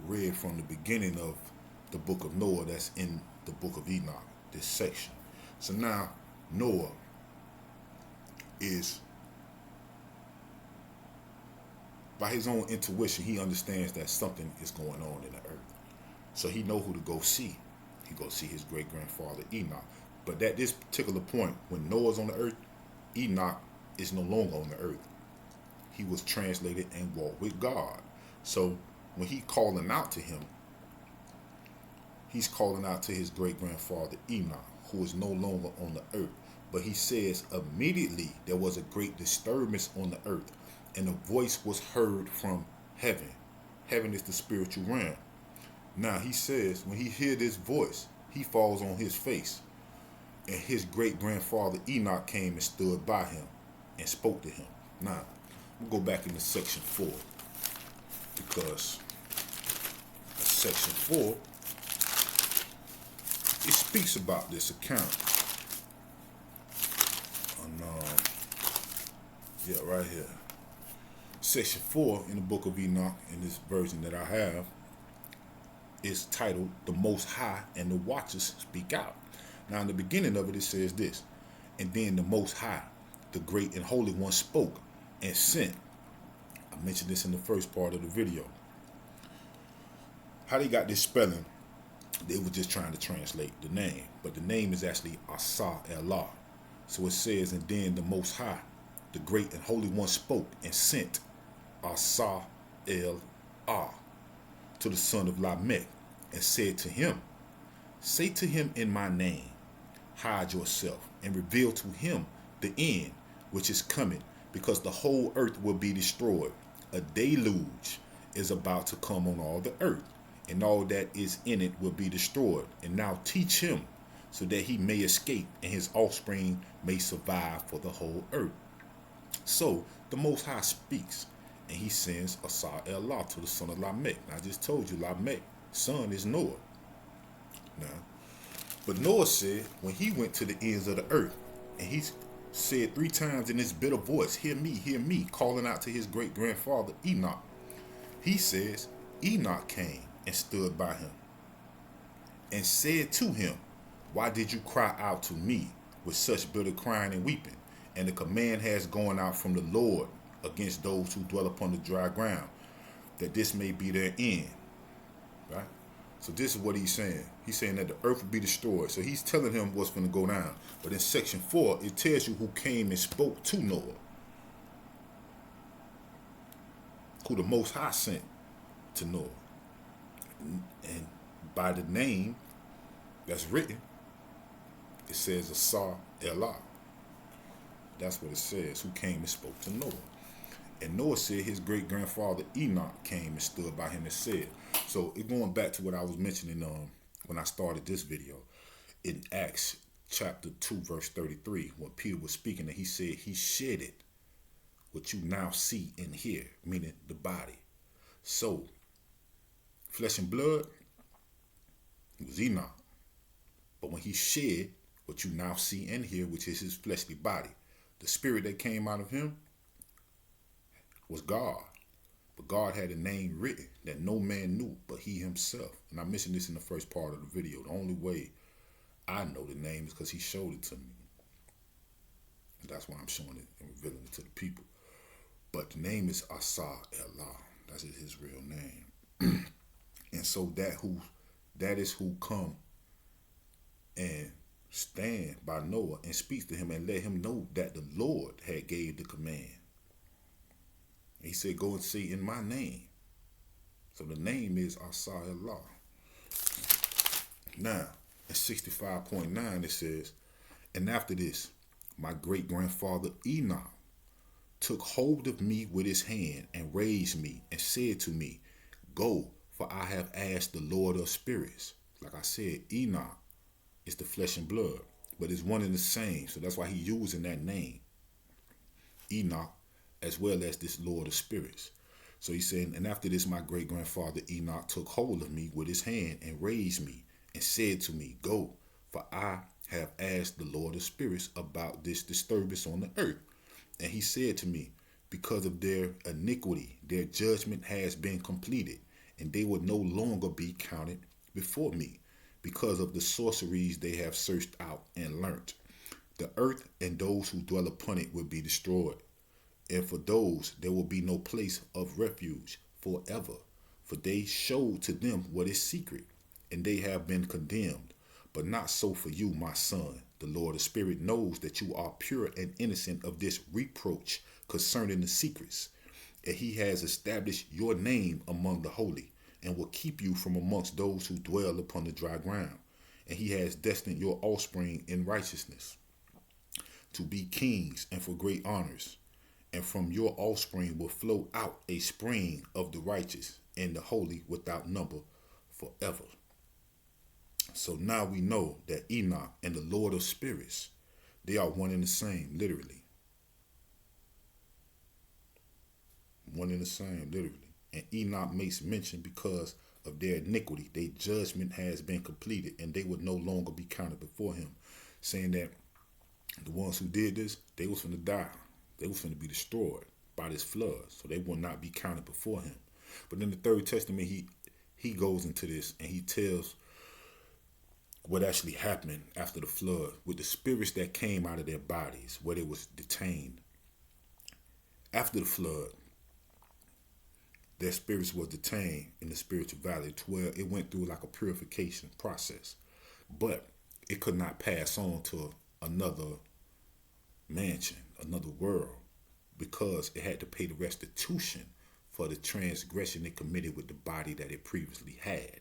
Speaker 1: read from the beginning of the book of Noah that's in the book of Enoch, this section. So now, Noah is, by his own intuition, he understands that something is going on in the earth. So he know who to go see. He go see his great-grandfather Enoch. But at this particular point, when Noah's on the earth, Enoch is no longer on the earth. He was translated and walked with God. So when he calling out to him, he's calling out to his great-grandfather Enoch, who is no longer on the earth. But he says, immediately there was a great disturbance on the earth, and a voice was heard from heaven. Heaven is the spiritual realm. Now he says, when he hear this voice, he falls on his face. And his great grandfather Enoch came and stood by him and spoke to him. Now, we'll go back into section 4. Because section 4, it speaks about this account. Yeah, right here. Section 4 in the book of Enoch, in this version that I have, is titled, The Most High and the Watchers Speak Out. Now, in the beginning of it, it says this, and then the Most High, the Great and Holy One, spoke and sent. I mentioned this in the first part of the video. How they got this spelling, they were just trying to translate the name, but the name is actually Asa Allah. So it says, and then the Most High, the Great and Holy One, spoke and sent Asa El-Ah to the son of Lamech, and said to him, say to him in my name, hide yourself, and reveal to him the end which is coming, because the whole earth will be destroyed. A deluge is about to come on all the earth, and all that is in it will be destroyed. And now teach him, so that he may escape, and his offspring may survive for the whole earth. So the Most High speaks, and he sends Asa El-Allah to the son of Lamech. Now, I just told you Lamech's son is Noah. Now, but Noah said, when he went to the ends of the earth, and he said 3 times in this bitter voice, hear me, calling out to his great grandfather Enoch. He says, Enoch came and stood by him and said to him, why did you cry out to me with such bitter crying and weeping? And the command has gone out from the Lord against those who dwell upon the dry ground, that this may be their end. Right? So this is what he's saying. He's saying that the earth will be destroyed. So he's telling him what's going to go down. But in section 4, it tells you who came and spoke to Noah, who the Most High sent to Noah. And by the name that's written, it says Asa El-Ah. That's what it says, who came and spoke to Noah. And Noah said his great-grandfather Enoch came and stood by him and said. So it going back to what I was mentioning when I started this video, in Acts chapter 2, verse 33, when Peter was speaking, and he said he shedded what you now see and hear, meaning the body. So, flesh and blood, it was Enoch. But when he shed what you now see and hear, which is his fleshly body, the spirit that came out of him was God. But God had a name written that no man knew but he himself. And I mentioned this in the first part of the video. The only way I know the name is because he showed it to me. And that's why I'm showing it and revealing it to the people. But the name is Asa El-Allah. That's his real name. And so that is who come and stand by Noah and speaks to him and let him know that the Lord had gave the command. He said, go and say in my name. So the name is Asa El-Allah. Now, in 65.9 it says, and after this, my great-grandfather Enoch took hold of me with his hand and raised me and said to me, go, for I have asked the Lord of spirits. Like I said, Enoch is the flesh and blood, but it's one and the same. So that's why he's using that name, Enoch, as well as this Lord of spirits. So he's saying, and after this, my great-grandfather Enoch took hold of me with his hand and raised me and said to me, go, for I have asked the Lord of spirits about this disturbance on the earth. And he said to me, because of their iniquity, their judgment has been completed, and they will no longer be counted before me, because of the sorceries they have searched out and learnt. The earth and those who dwell upon it will be destroyed. And for those, there will be no place of refuge forever. For they showed to them what is secret, and they have been condemned. But not so for you, my son. The Lord of Spirit knows that you are pure and innocent of this reproach concerning the secrets. And he has established your name among the holy, and will keep you from amongst those who dwell upon the dry ground. And he has destined your offspring in righteousness. to be kings and for great honors. And from your offspring will flow out a spring of the righteous and the holy without number forever. So now we know that Enoch and the Lord of spirits, they are one and the same, literally. One and the same, literally. And Enoch makes mention because of their iniquity, their judgment has been completed, and they would no longer be counted before him, saying that the ones who did this, they was finna die. They was finna be destroyed by this flood, so they will not be counted before him. But in the Third Testament, he goes into this and he tells what actually happened after the flood with the spirits that came out of their bodies, where they was detained. After the flood, their spirits were detained in the spiritual valley to where it went through like a purification process. But it could not pass on to another mansion, another world, because it had to pay the restitution for the transgression it committed with the body that it previously had.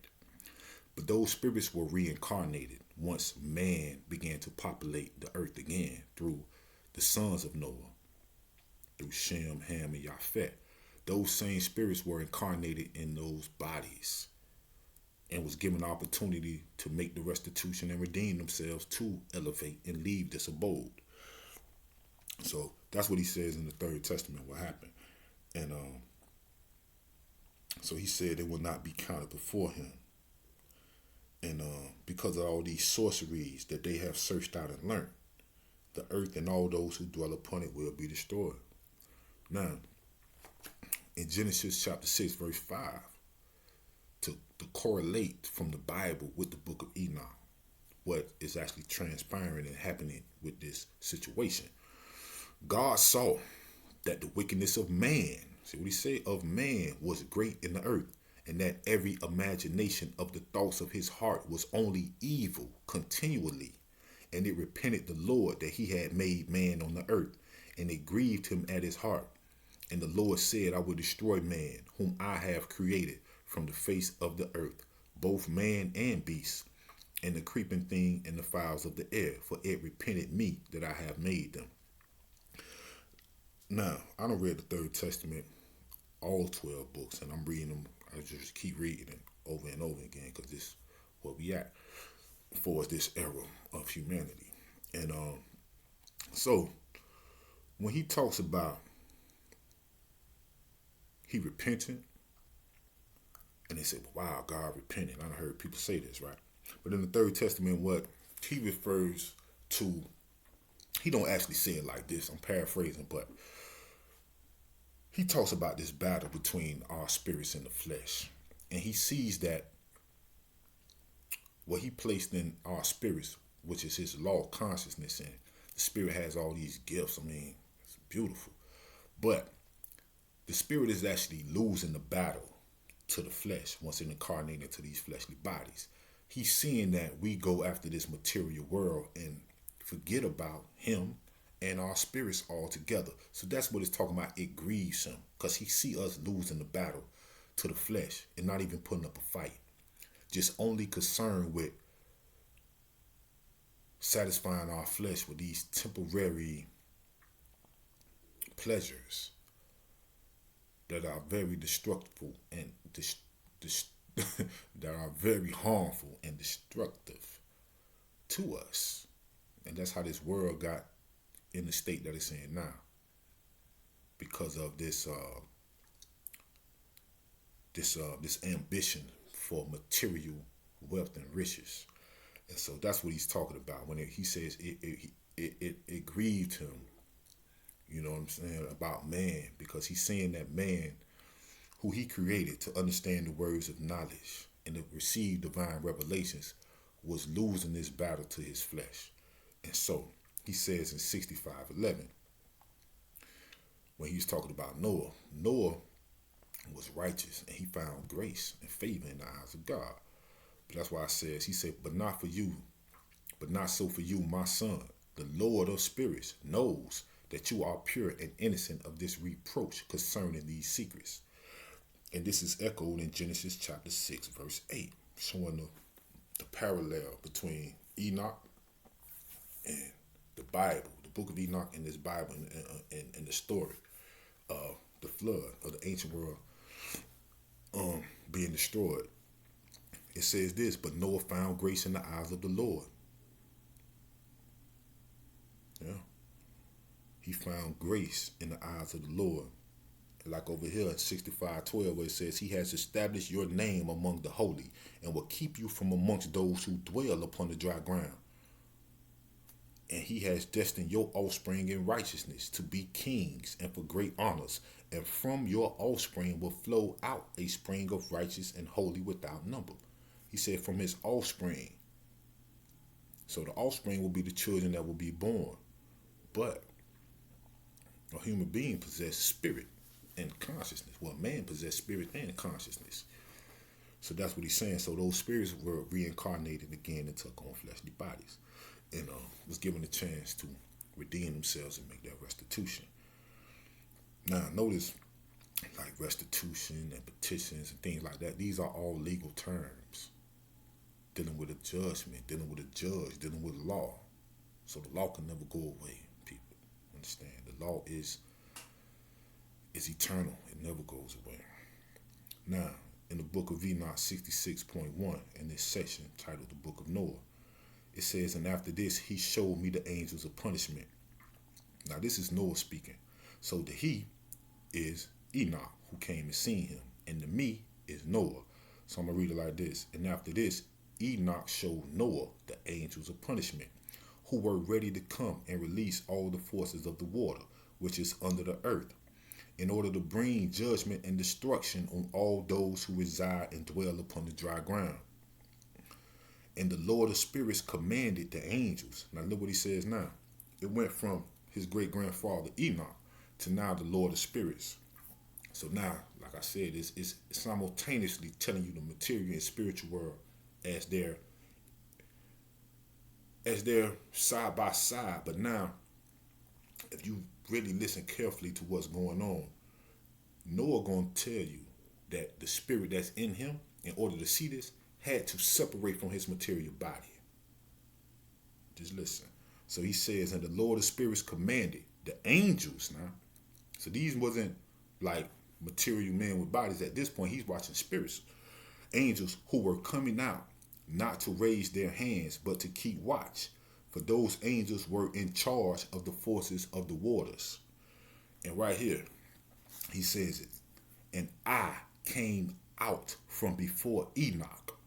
Speaker 1: But those spirits were reincarnated once man began to populate the earth again through the sons of Noah, through Shem, Ham, and Japheth. Those same spirits were incarnated in those bodies and was given the opportunity to make the restitution and redeem themselves to elevate and leave this abode. So that's what he says in the Third Testament what happened. And so he said it will not be counted before him. And because of all these sorceries that they have searched out and learned, the earth and all those who dwell upon it will be destroyed. Now, in Genesis chapter 6, verse 5, to correlate from the Bible with the book of Enoch, what is actually transpiring and happening with this situation. God saw that the wickedness of man, see what he said, of man was great in the earth, and that every imagination of the thoughts of his heart was only evil continually. And it repented the Lord that he had made man on the earth, and it grieved him at his heart. And the Lord said, I will destroy man, whom I have created from the face of the earth, both man and beast, and the creeping thing and the fowls of the air, for it repented me that I have made them. Now, I don't read the Third Testament, all 12 books, and I'm reading them. I just keep reading them over and over again because this is where we at for this era of humanity. And so when he talks about he repented, and they say, well, wow, God repented. I heard people say this, right? But in the Third Testament, what he refers to, he don't actually say it like this. I'm paraphrasing, but he talks about this battle between our spirits and the flesh. And he sees that what he placed in our spirits, which is his law of consciousness, and the spirit has all these gifts. I mean, it's beautiful. But the spirit is actually losing the battle to the flesh once it incarnated into these fleshly bodies. He's seeing that we go after this material world and forget about him and our spirits all together. So that's what it's talking about. It grieves him because he see us losing the battle to the flesh and not even putting up a fight. Just only concerned with satisfying our flesh with these temporary pleasures that are very destructive and that are very harmful and destructive to us. And that's how this world got in the state that it's in now, because of this ambition for material wealth and riches. And so that's what he's talking about when he says it grieved him, you know what I'm saying, about man, because he's saying that man who he created to understand the words of knowledge and to receive divine revelations was losing this battle to his flesh. And so he says in 65:11, when he's talking about Noah, Noah was righteous and he found grace and favor in the eyes of God. But that's why he said, but not so for you, my son. The Lord of spirits knows that you are pure and innocent of this reproach concerning these secrets. And this is echoed in Genesis chapter 6, verse 8, showing the parallel between Enoch and the Bible book of Enoch in this Bible and the story of the flood of the ancient world being destroyed. It says this, but Noah found grace in the eyes of the Lord. Yeah. He found grace in the eyes of the Lord. Like over here at 65:12, where it says, he has established your name among the holy and will keep you from amongst those who dwell upon the dry ground. And he has destined your offspring in righteousness to be kings and for great honors. And from your offspring will flow out a spring of righteous and holy without number. He said from his offspring. So the offspring will be the children that will be born. But a human being possesses spirit and consciousness. Well, man possesses spirit and consciousness. So that's what he's saying. So those spirits were reincarnated again and took on fleshly bodies. And was given a chance to redeem themselves and make that restitution. Now, notice, like restitution and petitions and things like that, these are all legal terms. Dealing with a judgment, dealing with a judge, dealing with law. So the law can never go away, people. Understand? The law is eternal. It never goes away. Now, in the book of Enoch 66.1, in this section titled the Book of Noah, it says, and after this, he showed me the angels of punishment. Now, this is Noah speaking. So the he is Enoch, who came and seen him. And the me is Noah. So I'm going to read it like this. And after this, Enoch showed Noah the angels of punishment, who were ready to come and release all the forces of the water, which is under the earth, in order to bring judgment and destruction on all those who reside and dwell upon the dry ground. And the Lord of spirits commanded the angels. Now look what he says now. It went from his great-grandfather Enoch to now the Lord of spirits. So now, like I said, it's simultaneously telling you the material and spiritual world as they're side by side. But now, if you really listen carefully to what's going on, Noah gonna tell you that the spirit that's in him, in order to see this, had to separate from his material body. Just listen. So he says, and the Lord of spirits commanded the angels now. So these wasn't like material men with bodies. At this point, he's watching spirits. Angels who were coming out, not to raise their hands, but to keep watch. For those angels were in charge of the forces of the waters. And right here, he says it. And I came out from before Enoch.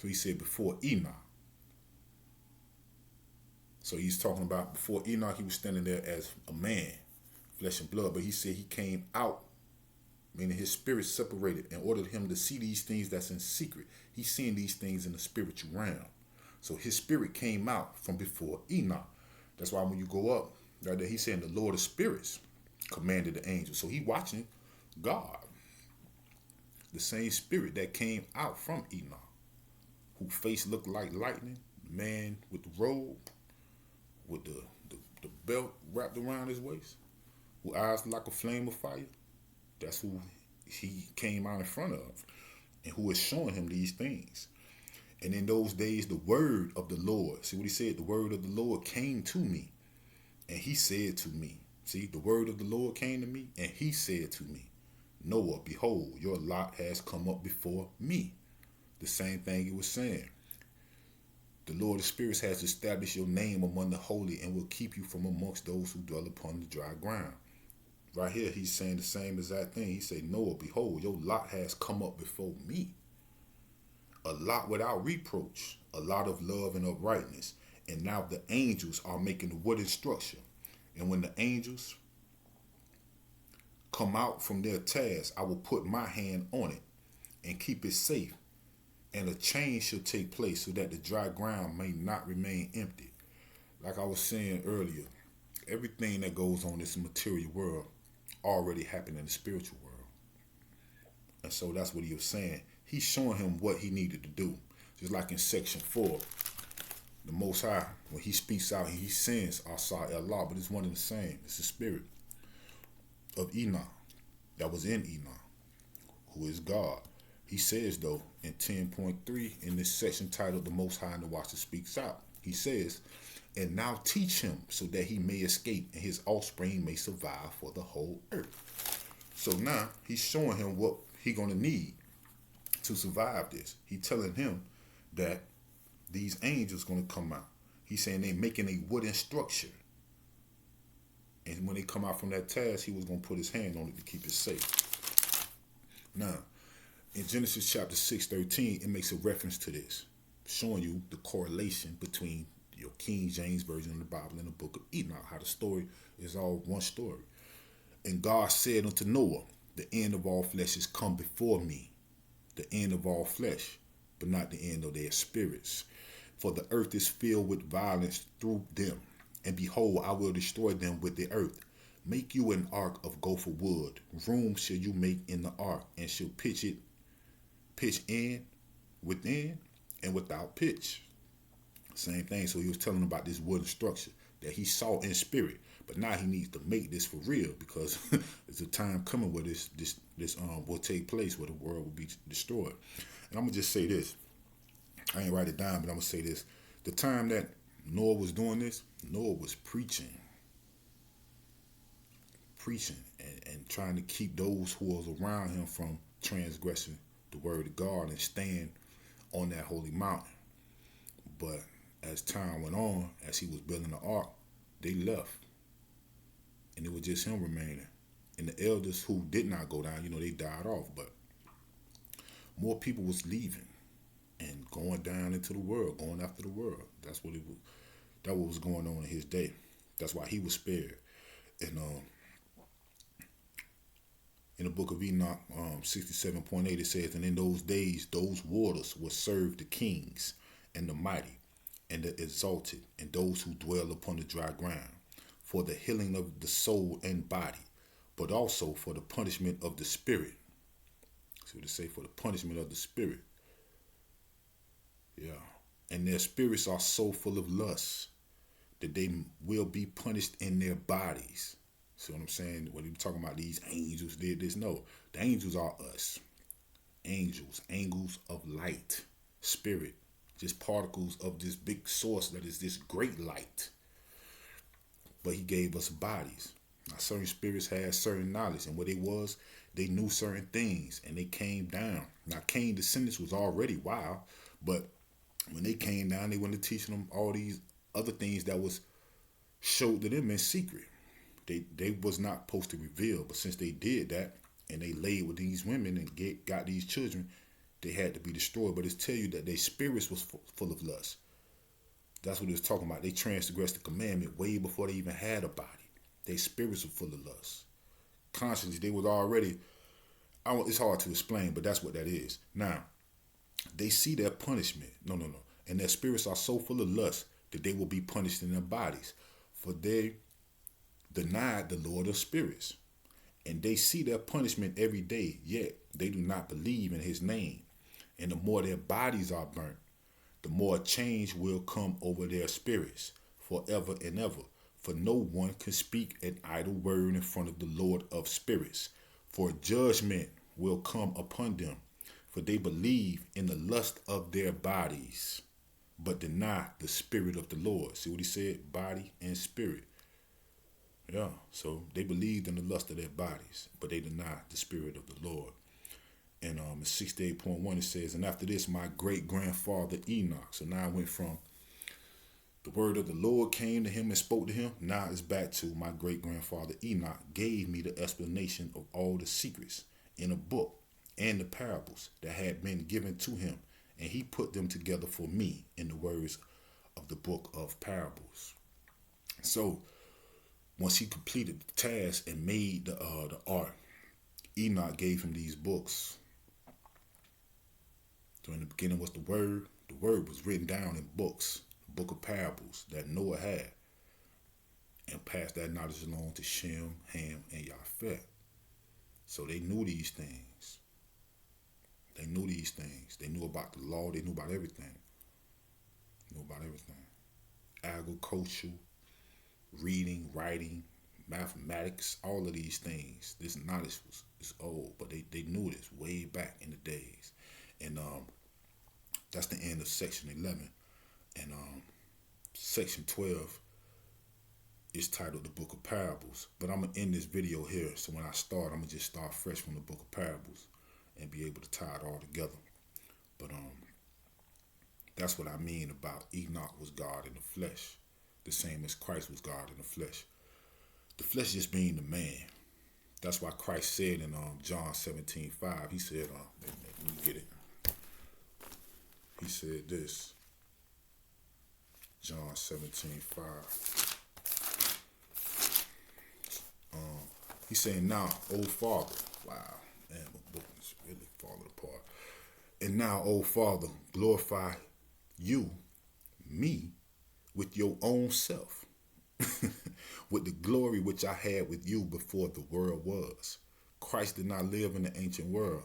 Speaker 1: So he said before Enoch. So he's talking about before Enoch, he was standing there as a man, flesh and blood. But he said he came out, meaning his spirit separated in order for him to see these things that's in secret. He's seeing these things in the spiritual realm. So his spirit came out from before Enoch. That's why when you go up, right there, he's saying the Lord of spirits commanded the angels. So he watching God. The same spirit that came out from Enoch, whose face looked like lightning, man with the robe, with the belt wrapped around his waist, whose eyes like a flame of fire. That's who he came out in front of, and who is showing him these things. And in those days, the word of the Lord, see what he said? The word of the Lord came to me, and he said to me, see, the word of the Lord came to me, and he said to me, Noah, behold, your lot has come up before me. The same thing he was saying. The Lord of spirits has established your name among the holy and will keep you from amongst those who dwell upon the dry ground. Right here, he's saying the same exact thing. He said, Noah, behold, your lot has come up before me. A lot without reproach, a lot of love and uprightness. And now the angels are making the wooden structure. And when the angels come out from their task, I will put my hand on it and keep it safe. And a change shall take place so that the dry ground may not remain empty. Like I was saying earlier, everything that goes on in this material world already happened in the spiritual world. And so that's what he was saying. He's showing him what he needed to do. Just like in section 4, the Most High, when he speaks out, he sends Asa Allah, but it's one and the same. It's the spirit of Enoch that was in Enoch, who is God. He says, though, in 10.3, in this section titled The Most High and the Watcher Speaks Out, He says, and now teach him so that he may escape and his offspring may survive for the whole earth. So now he's showing him what he gonna need to survive this. He's telling him that these angels gonna come out. He's saying they making a wooden structure. And when they come out from that task, he was gonna put his hand on it to keep it safe. Now, in Genesis chapter 6:13, it makes a reference to this, showing you the correlation between your King James Version of the Bible and the book of Enoch, how the story is all one story. And God said unto Noah, the end of all flesh is come before me, the end of all flesh, but not the end of their spirits. For the earth is filled with violence through them, and behold, I will destroy them with the earth. Make you an ark of gopher wood. Room shall you make in the ark, and shall pitch in, within, and without pitch. Same thing. So he was telling about this wooden structure that he saw in spirit, but now he needs to make this for real, because there's a time coming where this will take place, where the world will be destroyed. And I'm gonna just say this. I ain't write it down, but I'm gonna say this. The time that Noah was doing this, Noah was preaching and trying to keep those who was around him from transgressing the word of God and stand on that holy mountain. But as time went on, as he was building the ark, they left. And it was just him remaining. And the elders who did not go down, they died off. But more people was leaving and going down into the world, going after the world. That's what was going on in his day. That's why he was spared. And in the book of Enoch, 67.8, it says, and in those days, those waters will serve the kings and the mighty and the exalted and those who dwell upon the dry ground, for the healing of the soul and body, but also for the punishment of the spirit. See what it say? For the punishment of the spirit. Yeah. And their spirits are so full of lust that they will be punished in their bodies. See what I'm saying? When he's talking about these angels did this, no. The angels are us. Angels of light, spirit, just particles of this big source that is this great light. But he gave us bodies. Now, certain spirits had certain knowledge, and what it was, they knew certain things, and they came down. Now, Cain's descendants was already wild, but when they came down, they went to teaching them all these other things that was showed to them in secret. They was not supposed to reveal, but since they did that, and they laid with these women and got these children, they had to be destroyed. But it's tell you that their spirits was full of lust. That's what it's talking about. They transgressed the commandment way before they even had a body. Their spirits were full of lust. Consciously, they was already, it's hard to explain, but that's what that is. Now, they see their punishment. No. And their spirits are so full of lust that they will be punished in their bodies. For they denied the Lord of spirits. And they see their punishment every day, yet they do not believe in his name. And the more their bodies are burnt, the more change will come over their spirits forever and ever. For no one can speak an idle word in front of the Lord of spirits. For judgment will come upon them. For they believe in the lust of their bodies, but deny the spirit of the Lord. See what he said? Body and spirit. Yeah, so they believed in the lust of their bodies, but they denied the spirit of the Lord. And in 68.1 it says, and after this my great-grandfather Enoch. So now I went from the word of the Lord came to him and spoke to him. Now it's back to my great-grandfather Enoch gave me the explanation of all the secrets in a book and the parables that had been given to him. And he put them together for me in the words of the book of parables. So once he completed the task and made the ark, Enoch gave him these books. So in the beginning was the word. The word was written down in books, the book of parables that Noah had, and passed that knowledge along to Shem, Ham, and Japheth. So they knew these things. They knew these things. They knew about the law. They knew about everything. Agriculture, reading, writing, mathematics, all of these things. This knowledge is old, but they knew this way back in the days. And that's the end of section 11. And section 12 is titled the Book of Parables. But I'm going to end this video here. So when I start, I'm going to just start fresh from the Book of Parables and be able to tie it all together. But that's what I mean about Enoch was God in the flesh, the same as Christ was God in the flesh. The flesh just being the man. That's why Christ said in John 17:5, he said, let me get it. He said this, John 17:5. He said, now, O Father, wow, man, my book is really falling apart. And now, O Father, glorify you, me, with your own self, with the glory which I had with you before the world was. Christ did not live in the ancient world.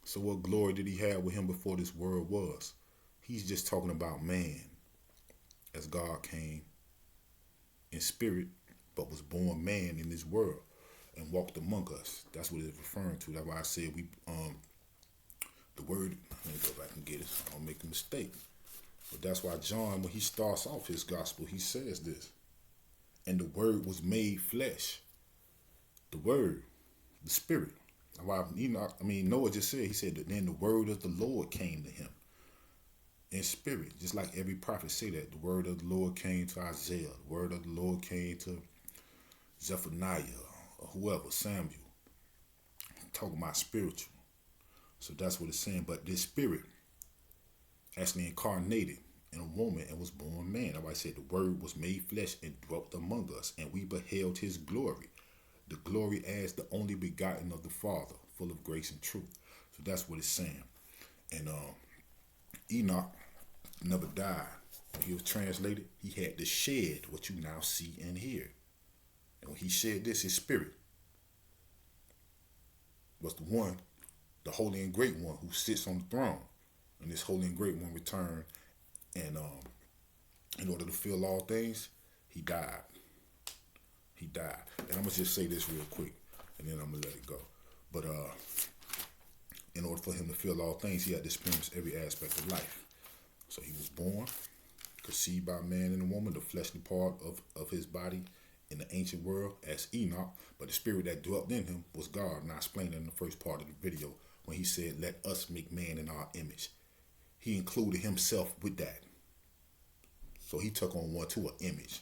Speaker 1: So what glory did he have with him before this world was? He's just talking about man, as God came in spirit, but was born man in this world and walked among us. That's what it's referring to. That's why I said the word, let me go back and get it so I don't make a mistake. But that's why John, when he starts off his gospel, he says this. And the word was made flesh. The word, the spirit. Why Noah just said, he said that then the word of the Lord came to him in spirit. Just like every prophet say that. The word of the Lord came to Isaiah. The word of the Lord came to Zephaniah or whoever, Samuel. I'm talking about spiritual. So that's what it's saying. But this spirit actually incarnated in a woman and was born man. That's why I said the word was made flesh and dwelt among us, and we beheld his glory. The glory as the only begotten of the Father, full of grace and truth. So that's what it's saying. And Enoch never died. When he was translated, he had to shed what you now see and hear. And when he shed this, his spirit was the one, the holy and great one who sits on the throne. And this holy and great one returned, and in order to fill all things, he died. He died. And I'm going to just say this real quick, and then I'm going to let it go. But in order for him to fill all things, he had to experience every aspect of life. So he was born, conceived by a man and a woman, the fleshly part of his body in the ancient world as Enoch, but the spirit that dwelt in him was God. And I explained it in the first part of the video when he said, let us make man in our image. He included himself with that. So he took on one too, an image.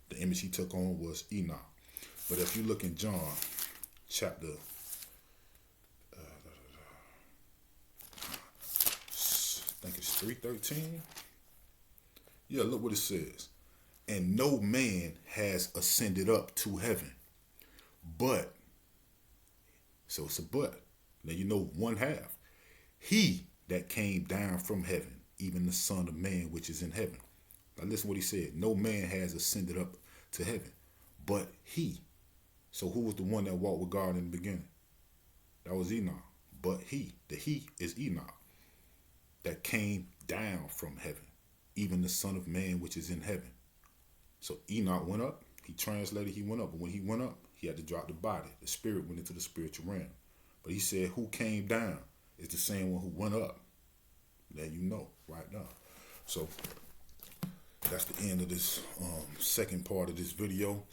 Speaker 1: The image he took on was Enoch. But if you look in John chapter, I think it's 3:13. Yeah, look what it says. And no man has ascended up to heaven, but, so it's a but. Now you know one half. He that came down from heaven, even the Son of Man which is in heaven. Now listen what he said. No man has ascended up to heaven, but he. So who was the one that walked with God in the beginning? That was Enoch. But he, the he is Enoch, that came down from heaven, even the Son of Man which is in heaven. So Enoch went up. He translated, he went up. But when he went up, he had to drop the body. The spirit went into the spiritual realm. But he said, who came down is the same one who went up. Now you know right now. So that's the end of this second part of this video,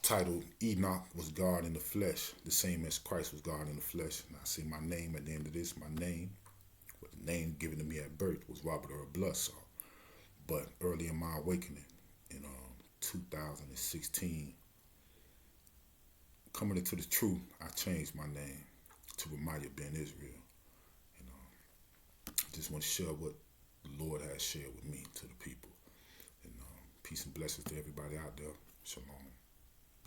Speaker 1: titled Enoch was God in the flesh, the same as Christ was God in the flesh. And I say my name at the end of this. My name, well, the name given to me at birth was Robert Earl Blussall. But early in my awakening, in 2016, coming into the truth, I changed my name to Ramaya Ben Israel. And I just want to share what the Lord has shared with me to the people. And peace and blessings to everybody out there. Shalom.